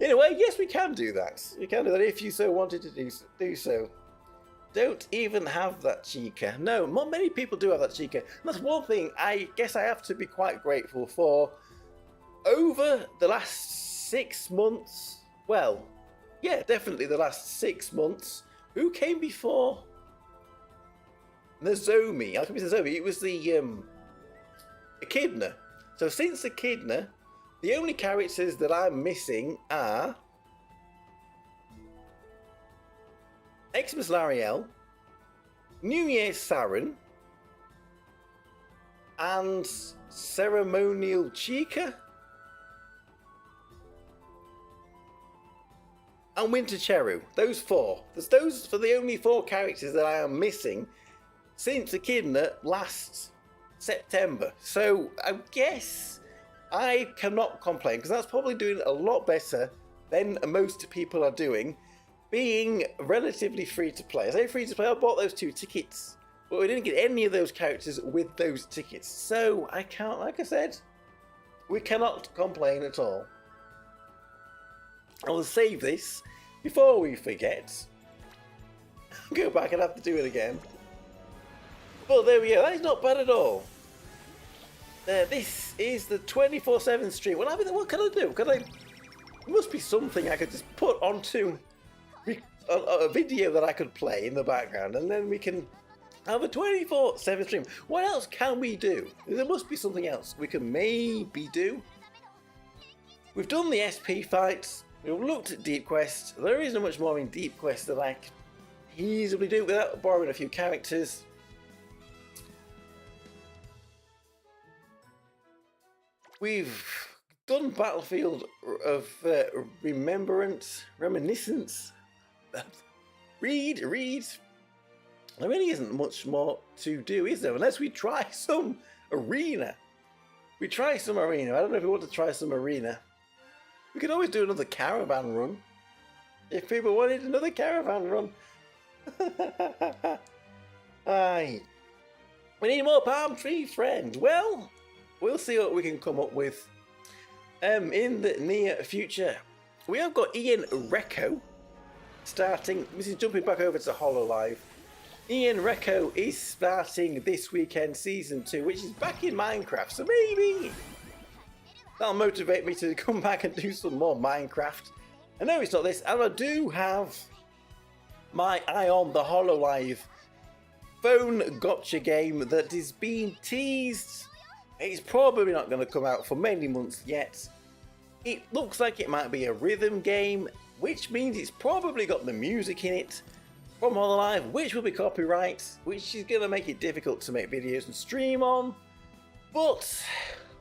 in a way, yes, we can do that. We can do that if you so wanted to do so. Don't even have that chica. No, not many people do have that chica. That's one thing I guess I have to be quite grateful for. Over the last 6 months, well, yeah, definitely the last 6 months. Who came before? Nozomi. How come it's Nozomi? It was the Echidna. So since Echidna, the only characters that I'm missing are Xmas Lariel, New Year's Saren, and Ceremonial Chica, and Winter Cheru. Those four. Those for the only 4 characters that I am missing since Echidna last September. So I guess I cannot complain because that's probably doing a lot better than most people are doing, being relatively free to play. I say free to play, I bought those 2 tickets, but we didn't get any of those characters with those tickets. So I can't, like I said, we cannot complain at all. I will save this before we forget. Go back and have to do it again. But there we go, that is not bad at all. This is the 24/7 stream. Well, I mean, what can I do? There must be something I could just put onto a video that I could play in the background, and then we can have a 24/7 stream. What else can we do? There must be something else we can maybe do. We've done the SP fights. We've looked at Deep Quest. There isn't much more in Deep Quest that I can easily do without borrowing a few characters. We've done Battlefield of Reminiscence. Read. There really isn't much more to do, is there? Unless we try some arena. I don't know if we want to try some arena. We could always do another caravan run. If people wanted another caravan run. Aye. We need more palm tree friends. Well, we'll see what we can come up with in the near future. We have got Ian Recco starting. This is jumping back over to Hololive. Ian Recco is starting this weekend Season 2, which is back in Minecraft. So maybe that'll motivate me to come back and do some more Minecraft. I know it's not this, and I do have my eye on the Hololive phone gotcha game that is being teased. It's probably not going to come out for many months yet. It looks like it might be a rhythm game, which means it's probably got the music in it from Hololive, which will be copyright, which is going to make it difficult to make videos and stream on. But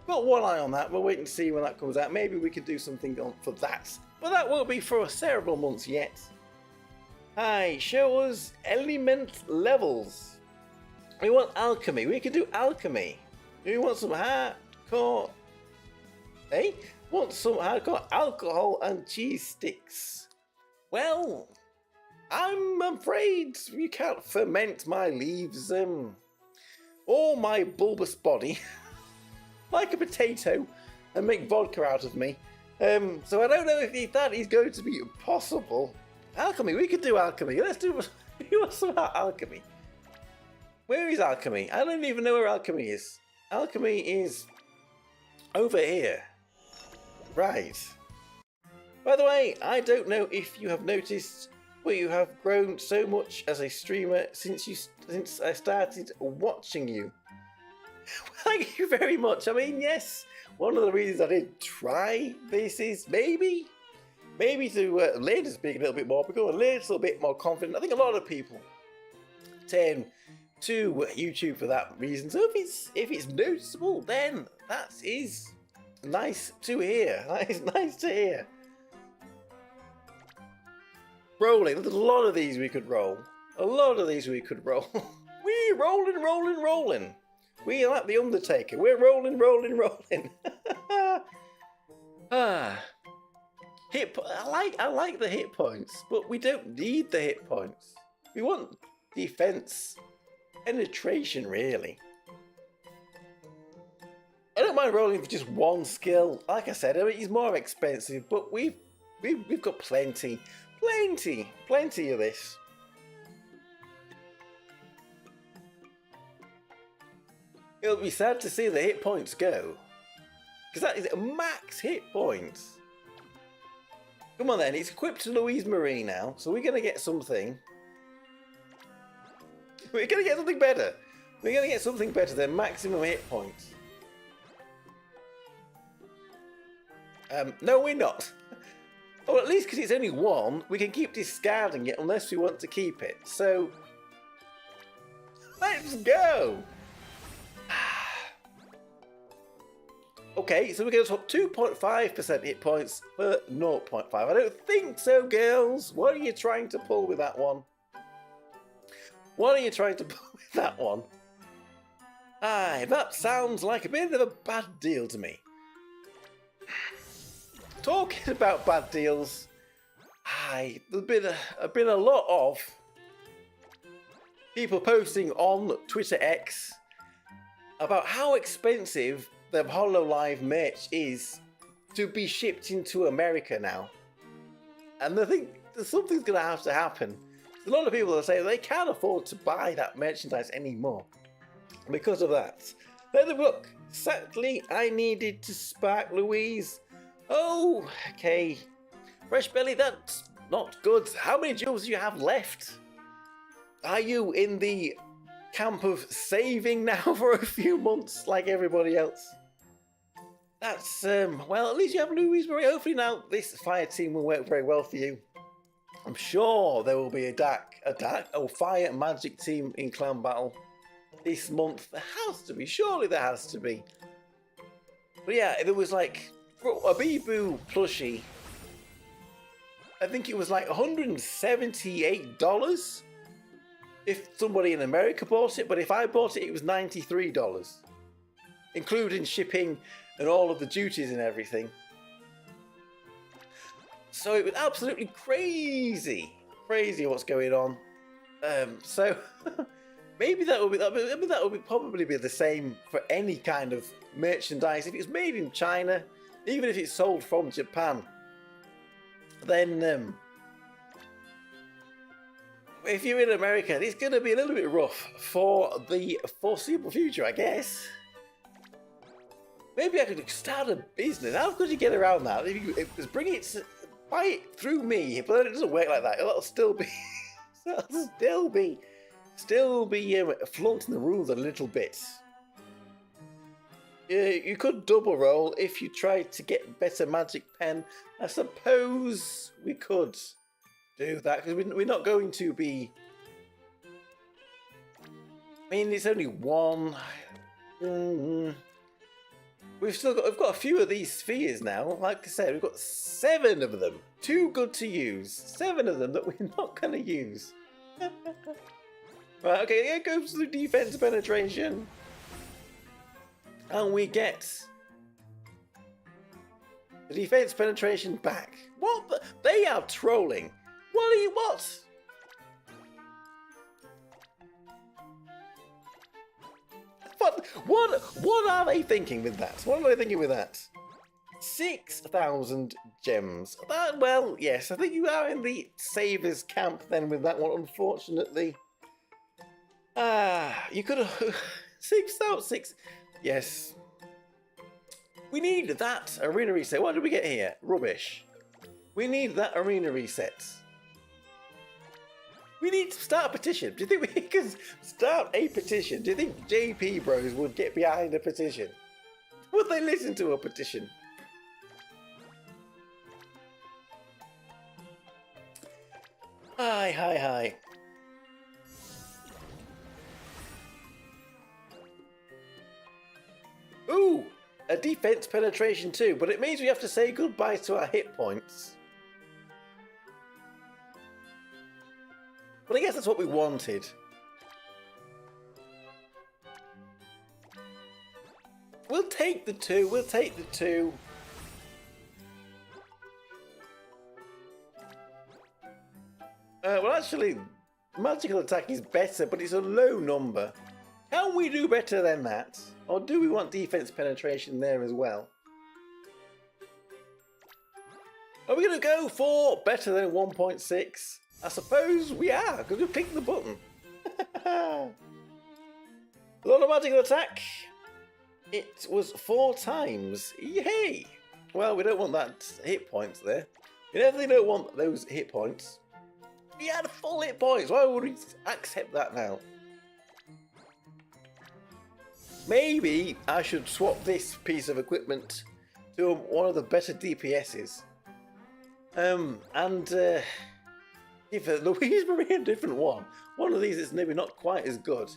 got one eye on that. We'll wait and see when that comes out. Maybe we could do something on for that. But that won't be for several months yet. Hi, show us element levels. We want alchemy. We can do alchemy. We want some hardcore. Hey? Want some hardcore alcohol and cheese sticks. Well, I'm afraid you can't ferment my leaves or my bulbous body like a potato and make vodka out of me. So I don't know if that is going to be possible. Alchemy, we could do alchemy. Let's do some alchemy. Where is alchemy? I don't even know where alchemy is. Alchemy is over here. Right. By the way, I don't know if you have noticed, but you have grown so much as a streamer since I started watching you. Thank you very much. I mean, yes, one of the reasons I did try this is maybe to learn to speak a little bit more, become a little bit more confident. I think a lot of people tend to YouTube for that reason. So if it's noticeable, then that is Nice to hear. Nice to hear. Rolling. There's a lot of these we could roll. A lot of these we could roll. We rolling, rolling, rolling. We are like the Undertaker. We're rolling, rolling, rolling. I like the hit points, but we don't need the hit points. We want defense, penetration, really. I don't mind rolling for just one skill. Like I said, I mean, it's more expensive, but we've got plenty of this. It'll be sad to see the hit points go, because that is max hit points. Come on then, it's equipped to Louise Mari now, so we're gonna get something. We're gonna get something better. We're gonna get something better than maximum hit points. No, we're not. Or at least because it's only one, we can keep discarding it unless we want to keep it. So, let's go. Okay, so we're going to swap 2.5% hit points for 0.5. I don't think so, girls. What are you trying to pull with that one? What are you trying to pull with that one? Aye, that sounds like a bit of a bad deal to me. Talking about bad deals, aye, there's been a lot of people posting on Twitter X about how expensive the Hololive merch is to be shipped into America now. And I think something's going to have to happen. A lot of people are saying they can't afford to buy that merchandise anymore because of that. Let's have a look. Sadly, I needed to spark Louise. Oh, okay. Fresh belly, that's not good. How many jewels do you have left? Are you in the camp of saving now for a few months like everybody else? That's, well, at least you have Louise Mari. Hopefully now this fire team will work very well for you. I'm sure there will be a fire magic team in clan battle this month. There has to be, surely there has to be. But yeah, there was like a Bee-Boo plushie. I think it was like $178 if somebody in America bought it, but if I bought it, it was $93, including shipping and all of the duties and everything. So it was absolutely crazy what's going on. So maybe that would probably be the same for any kind of merchandise. If it's made in China, even if it's sold from Japan, then if you're in America, it's going to be a little bit rough for the foreseeable future, I guess. Maybe I could start a business. How could you get around that? If you buy it through me, but then it doesn't work like that. It'll still be, flaunting the rules a little bit. You could double roll if you tried to get better magic pen. I suppose we could do that because we're not going to be. I mean, it's only one. We've got a few of these spheres now. Like I said, we've got 7 of them. Too good to use. 7 of them that we're not going to use. Right, okay, here goes the defense penetration. And we get the defense penetration back. What? They are trolling. What? What are they thinking with that? What are they thinking with that? 6,000 gems. Well, yes, I think you are in the savers camp then with that one, unfortunately. You could have 6,006. Yes. We need that arena reset. What did we get here? Rubbish. We need that arena reset. We need to start a petition. Do you think we can start a petition? Do you think JP Bros would get behind a petition? Would they listen to a petition? Hi. Ooh, a defense penetration too, but it means we have to say goodbye to our hit points. But I guess that's what we wanted. We'll take the 2, we'll take the 2. Well, actually, magical attack is better, but it's a low number. Can we do better than that? Or do we want defense penetration there as well? Are we going to go for better than 1.6? I suppose we are, because we clicked the button. A lot of magical attack. It was 4 times. Yay! Well, we don't want that hit points there. We definitely don't want those hit points. We had full hit points. Why would we accept that now? Maybe I should swap this piece of equipment to one of the better DPSs. Give Louise Mari a different one. One of these is maybe not quite as good.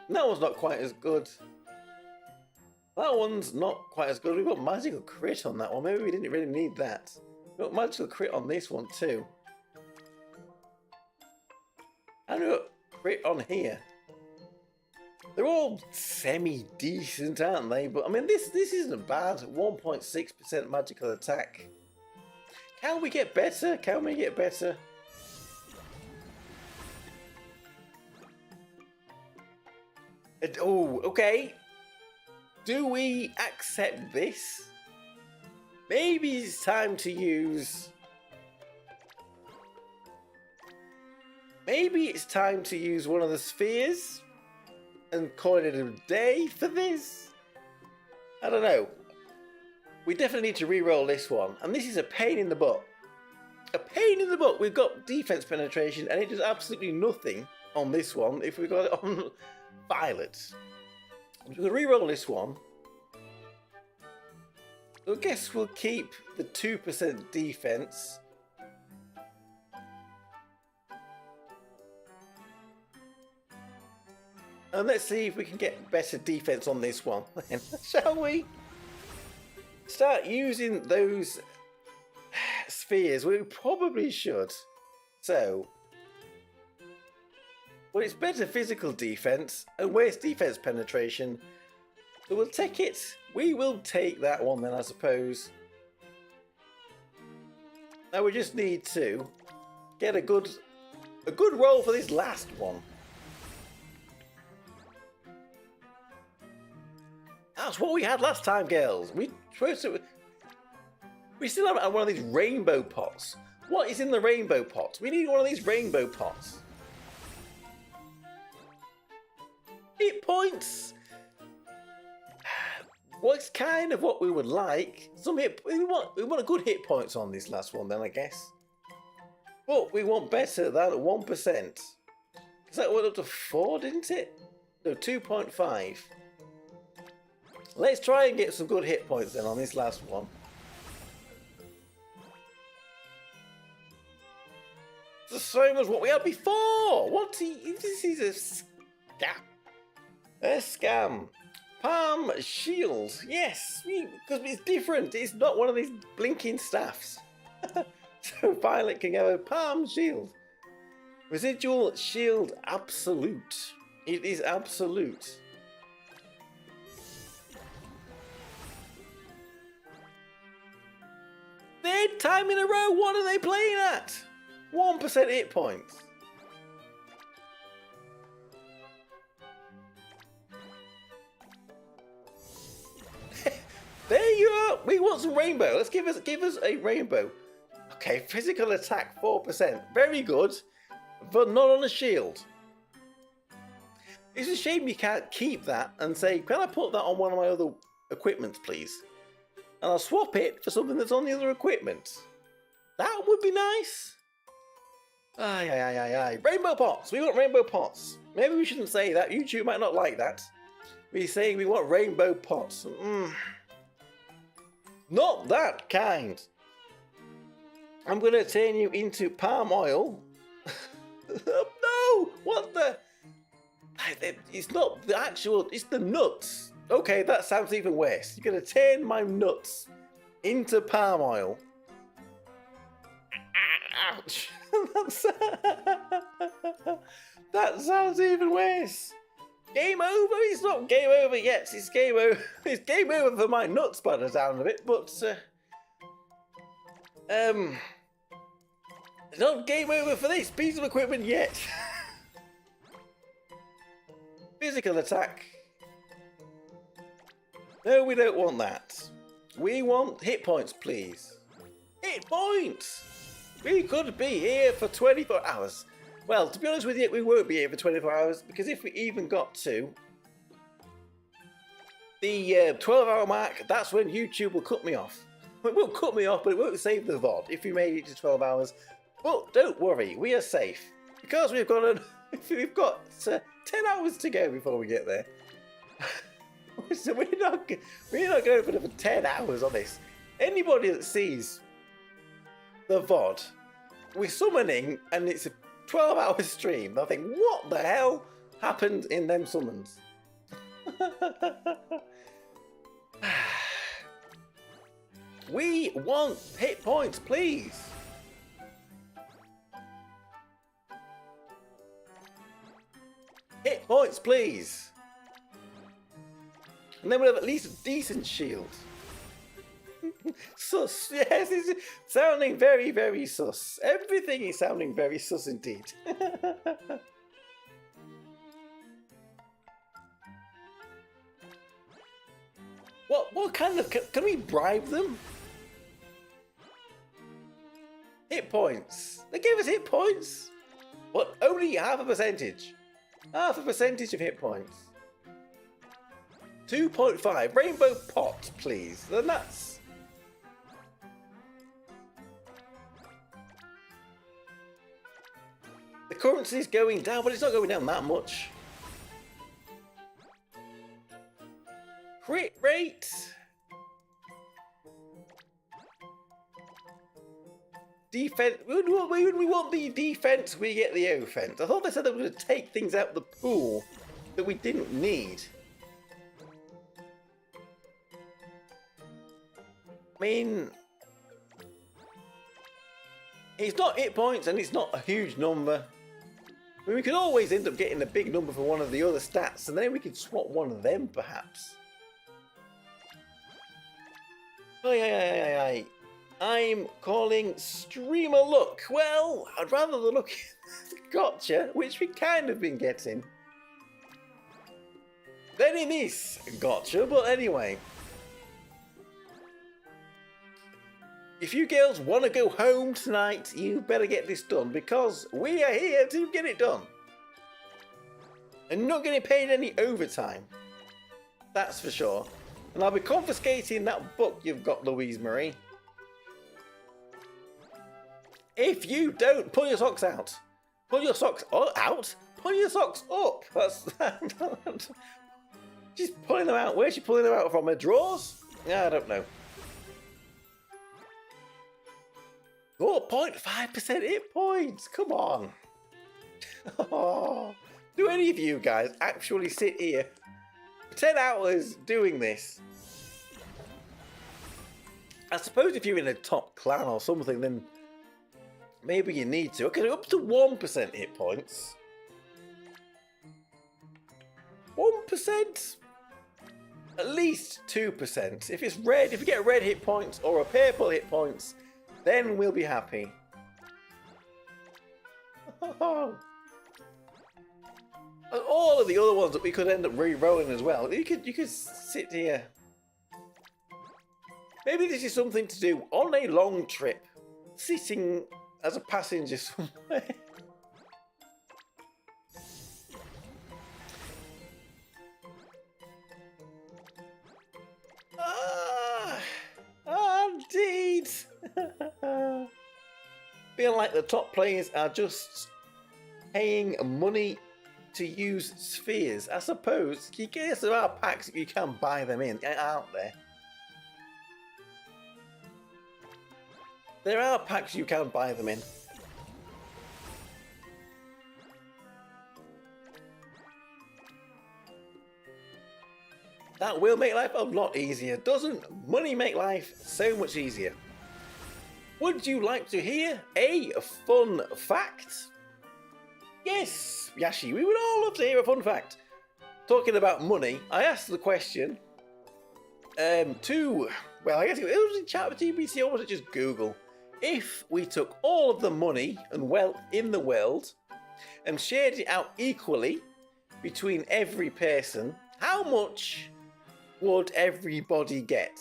That one's not quite as good. That one's not quite as good. We've got magical crit on that one. Maybe we didn't really need that. We've got magical crit on this one too. And we've got crit on here. They're all semi-decent, aren't they? But I mean, this isn't bad. 1.6% magical attack. Can we get better? Can we get better? Oh, okay. Do we accept this? Maybe it's time to use... Maybe it's time to use one of the spheres and call it a day for this? I don't know. We definitely need to re-roll this one. And this is a pain in the butt. A pain in the butt. We've got defense penetration and it does absolutely nothing on this one if we got it on Violet. We're going to re-roll this one. So I guess we'll keep the 2% defense. And let's see if we can get better defense on this one. Shall we? Start using those spheres. We probably should. So, well, it's better physical defense and worse defense penetration. So we'll take it. We will take that one then, I suppose. Now we just need to get a good roll for this last one. That's what we had last time, girls. We still haven't had one of these rainbow pots. What is in the rainbow pots? We need one of these rainbow pots. Hit points. What's kind of what we would like. We want a good hit points on this last one then, I guess. But we want better than 1%. Because that went up to 4, didn't it? No, 2.5. Let's try and get some good hit points then on this last one. It's the same as what we had before! This is a scam. A scam. Palm shield. Yes, because it's different. It's not one of these blinking staffs. So Violet can have a palm shield. Residual shield absolute. It is absolute. Third time in a row, what are they playing at? 1% hit points. There you are. We want some rainbow. Let's give us a rainbow. Okay, physical attack 4%. Very good, but not on a shield. It's a shame you can't keep that and say, can I put that on one of my other equipment, please? And I'll swap it for something that's on the other equipment. That would be nice. Aye. Rainbow pots. We want rainbow pots. Maybe we shouldn't say that. YouTube might not like that. We're saying we want rainbow pots. Not that kind. I'm going to turn you into palm oil. No! What the... It's not the actual... It's the nuts. Okay, that sounds even worse. You're gonna turn my nuts into palm oil. Ouch. That sounds even worse. Game over? It's not game over yet. It's game over. It's game over for my nuts by the sound of it, but it's not game over for this piece of equipment yet. Physical attack. No, we don't want that. We want hit points, please. Hit points! We could be here for 24 hours. Well, to be honest with you, we won't be here for 24 hours, because if we even got to the 12-hour mark, that's when YouTube will cut me off. It won't cut me off, but it won't save the VOD if we made it to 12 hours. But don't worry, we are safe. Because we've got 10 hours to go before we get there. So we're not going for another 10 hours on this. Anybody that sees the VOD, we're summoning and it's a 12-hour stream, they'll think, what the hell happened in them summons? We want hit points, please. Hit points, please. And then we'll have at least a decent shield. Sus, yes, it's sounding very, very sus. Everything is sounding very sus indeed. What kind of, can we bribe them? Hit points. They gave us hit points. What, only half a percentage? Half a percentage of hit points. 2.5. Rainbow pot, please. Then that's... The currency is going down, but it's not going down that much. Crit rate. Defense. We want the defense, we get the offense. I thought they said they were going to take things out of the pool that we didn't need. I mean, it's not hit points and it's not a huge number. I mean, we could always end up getting a big number for one of the other stats and then we could swap one of them perhaps. I'm calling streamer luck. Well, I'd rather the luck gotcha, which we kind of been getting, than in this gotcha, but anyway. If you girls want to go home tonight, you better get this done because we are here to get it done. And not getting paid any overtime. That's for sure. And I'll be confiscating that book you've got, Louise Mari. If you don't, pull your socks out. Pull your socks out? Pull your socks up. That's... She's pulling them out. Where's she pulling them out from? Her drawers? I don't know. 4.5% hit points. Come on. Oh, do any of you guys actually sit here 10 hours doing this? I suppose if you're in a top clan or something, then maybe you need to. Okay, up to 1% hit points. 1%? At least 2%. If it's red, if you get red hit points or a purple hit points, then we'll be happy. And all of the other ones that we could end up re-rolling as well. You could sit here. Maybe this is something to do on a long trip, sitting as a passenger somewhere. Indeed. Feel like the top players are just paying money to use spheres. I suppose. You guess there are packs that you can buy them in, aren't there? There are packs you can buy them in. That will make life a lot easier. Doesn't money make life so much easier? Would you like to hear a fun fact? Yes, Yashi, we would all love to hear a fun fact. Talking about money, I asked the question well, I guess it was in ChatGPT or was it just Google? If we took all of the money and wealth in the world and shared it out equally between every person, how much would everybody get?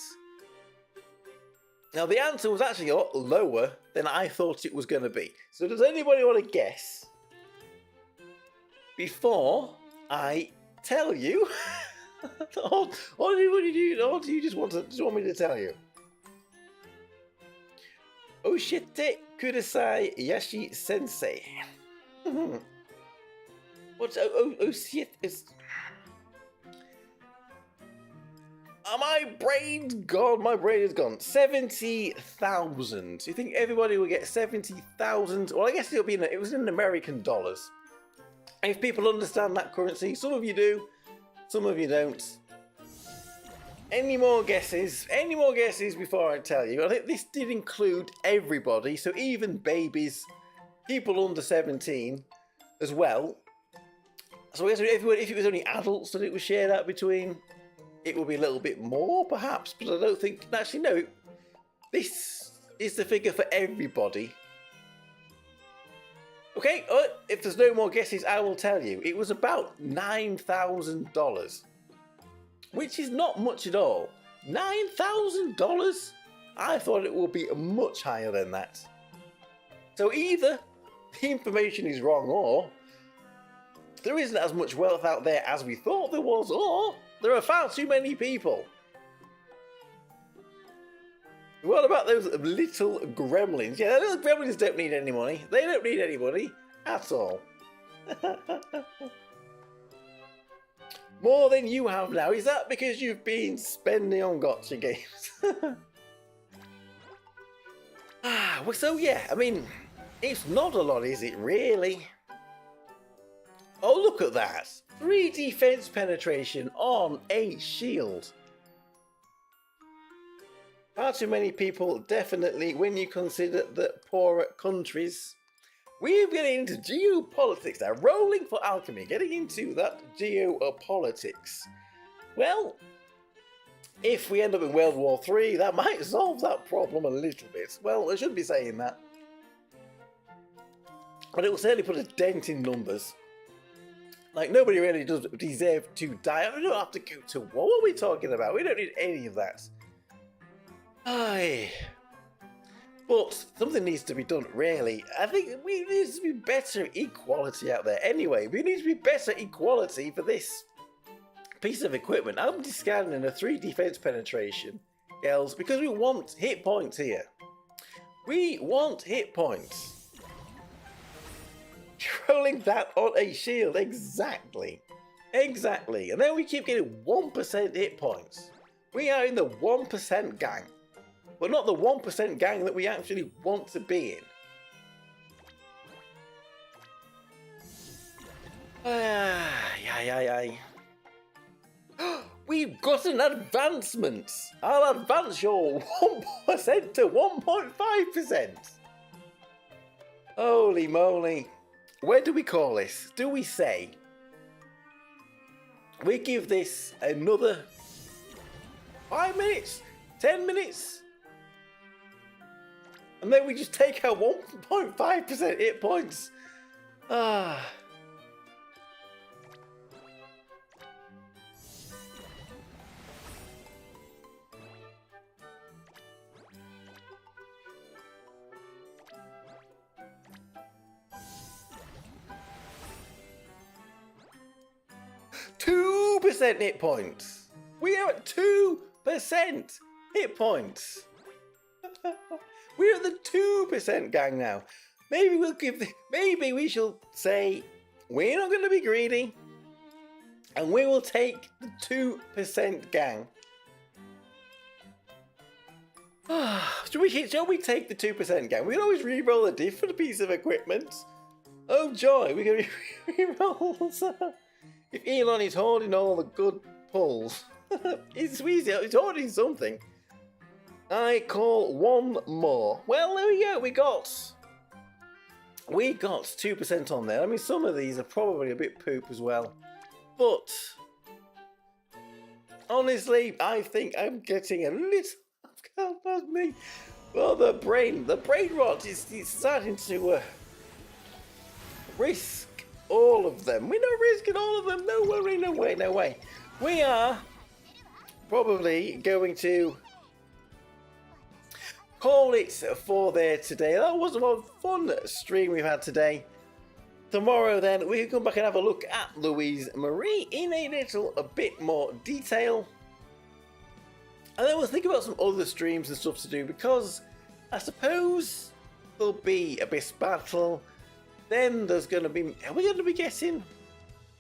Now, the answer was actually a lot lower than I thought it was going to be. So does anybody want to guess before I tell you? Or do you just want me to tell you? Oshite kudasai, Yashi sensei. What's oshite is? My brain's gone. My brain is gone. 70,000. Do you think everybody will get 70,000? Well, I guess it was in American dollars. If people understand that currency, some of you do. Some of you don't. Any more guesses? Any more guesses before I tell you? I think this did include everybody, so even babies, people under 17 as well. So I guess if it was only adults that it was shared out between, it would be a little bit more perhaps, but I don't think, actually no, this is the figure for everybody. Okay, if there's no more guesses, I will tell you. It was about $9,000, which is not much at all. $9,000? I thought it would be much higher than that. So either the information is wrong, or there isn't as much wealth out there as we thought there was, or there are far too many people. What about those little gremlins? Yeah, those gremlins don't need any money. They don't need any money at all. More than you have now. Is that because you've been spending on gotcha games? Well, so yeah, I mean, it's not a lot, is it really? Oh, look at that. 3 defense penetration on a shield. Far too many people, definitely, when you consider the poorer countries. We're getting into geopolitics now, rolling for alchemy, getting into that geopolitics. Well, if we end up in World War III, that might solve that problem a little bit. Well, I shouldn't be saying that. But it will certainly put a dent in numbers. Like, nobody really does deserve to die. We don't have to go to war. What are we talking about? We don't need any of that. Aye. But something needs to be done, really. I think we need to be better equality out there. Anyway, we need to be better equality for this piece of equipment. I'm discarding a 3 defense penetration, girls, because we want hit points here. We want hit points. Rolling that on a shield, exactly. Exactly. And then we keep getting 1% hit points. We are in the 1% gang. But not the 1% gang that we actually want to be in. We've got an advancement. I'll advance your 1% to 1.5%. Holy moly. Where do we call this? Do we say we give this another 5 minutes? 10 minutes? And then we just take our 1.5% hit points. 2% hit points. We are at 2% hit points. We're at the 2% gang now. Maybe we shall say we're not going to be greedy, and we will take the 2% gang. Shall we take the 2% gang? We can always re-roll a different piece of equipment. Oh joy, we're going to re-rolls. If Elon is holding all the good pulls. It's Sweezy. It's ordering something. I call one more. Well, there we go. We got 2% on there. I mean, some of these are probably a bit poop as well. But honestly, I think I'm getting a little. That's me. Well, the brain rot is starting to risk all of them. We're not risking all of them. No worry, no way, no way. We are probably going to call it for there today. That was a fun stream we've had today. Tomorrow then we can come back and have a look at Louise Mari in a bit more detail. And then we'll think about some other streams and stuff to do, because I suppose there'll be a Abyss battle. Then there's going to be, we're going to be getting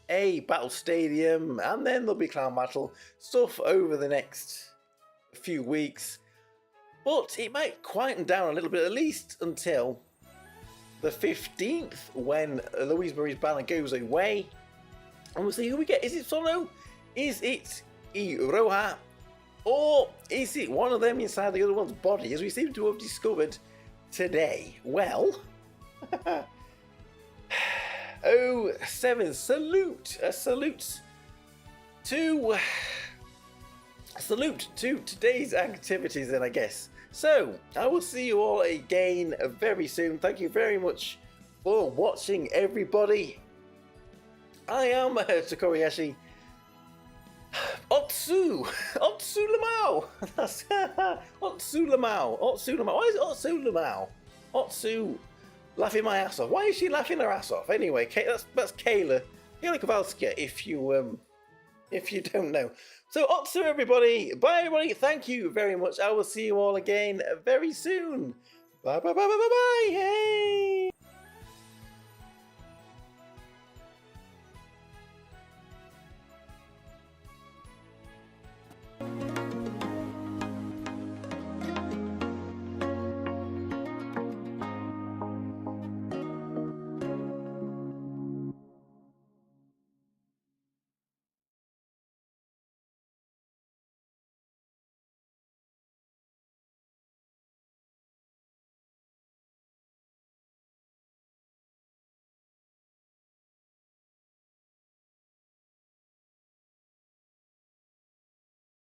a battle stadium, and then there'll be clown battle stuff over the next few weeks. But it might quieten down a little bit, at least until the 15th, when Louise Mari's banner goes away. And we'll see who we get. Is it Solo? Is it Iroha? Or is it one of them inside the other one's body, as we seem to have discovered today? Well, 07, salute to today's activities then, I guess. So, I will see you all again very soon. Thank you very much for watching, everybody. I am Tokkuri Yashi. Otsu Lamau. That's Otsu Lamau. Why is it Otsu Lamau? Otsu laughing my ass off. Why is she laughing her ass off? Anyway, that's Kayla Kowalska, if you don't know. So Otsu, everybody. Bye, everybody. Thank you very much. I will see you all again very soon. Bye, bye, bye, bye, bye, bye. Hey.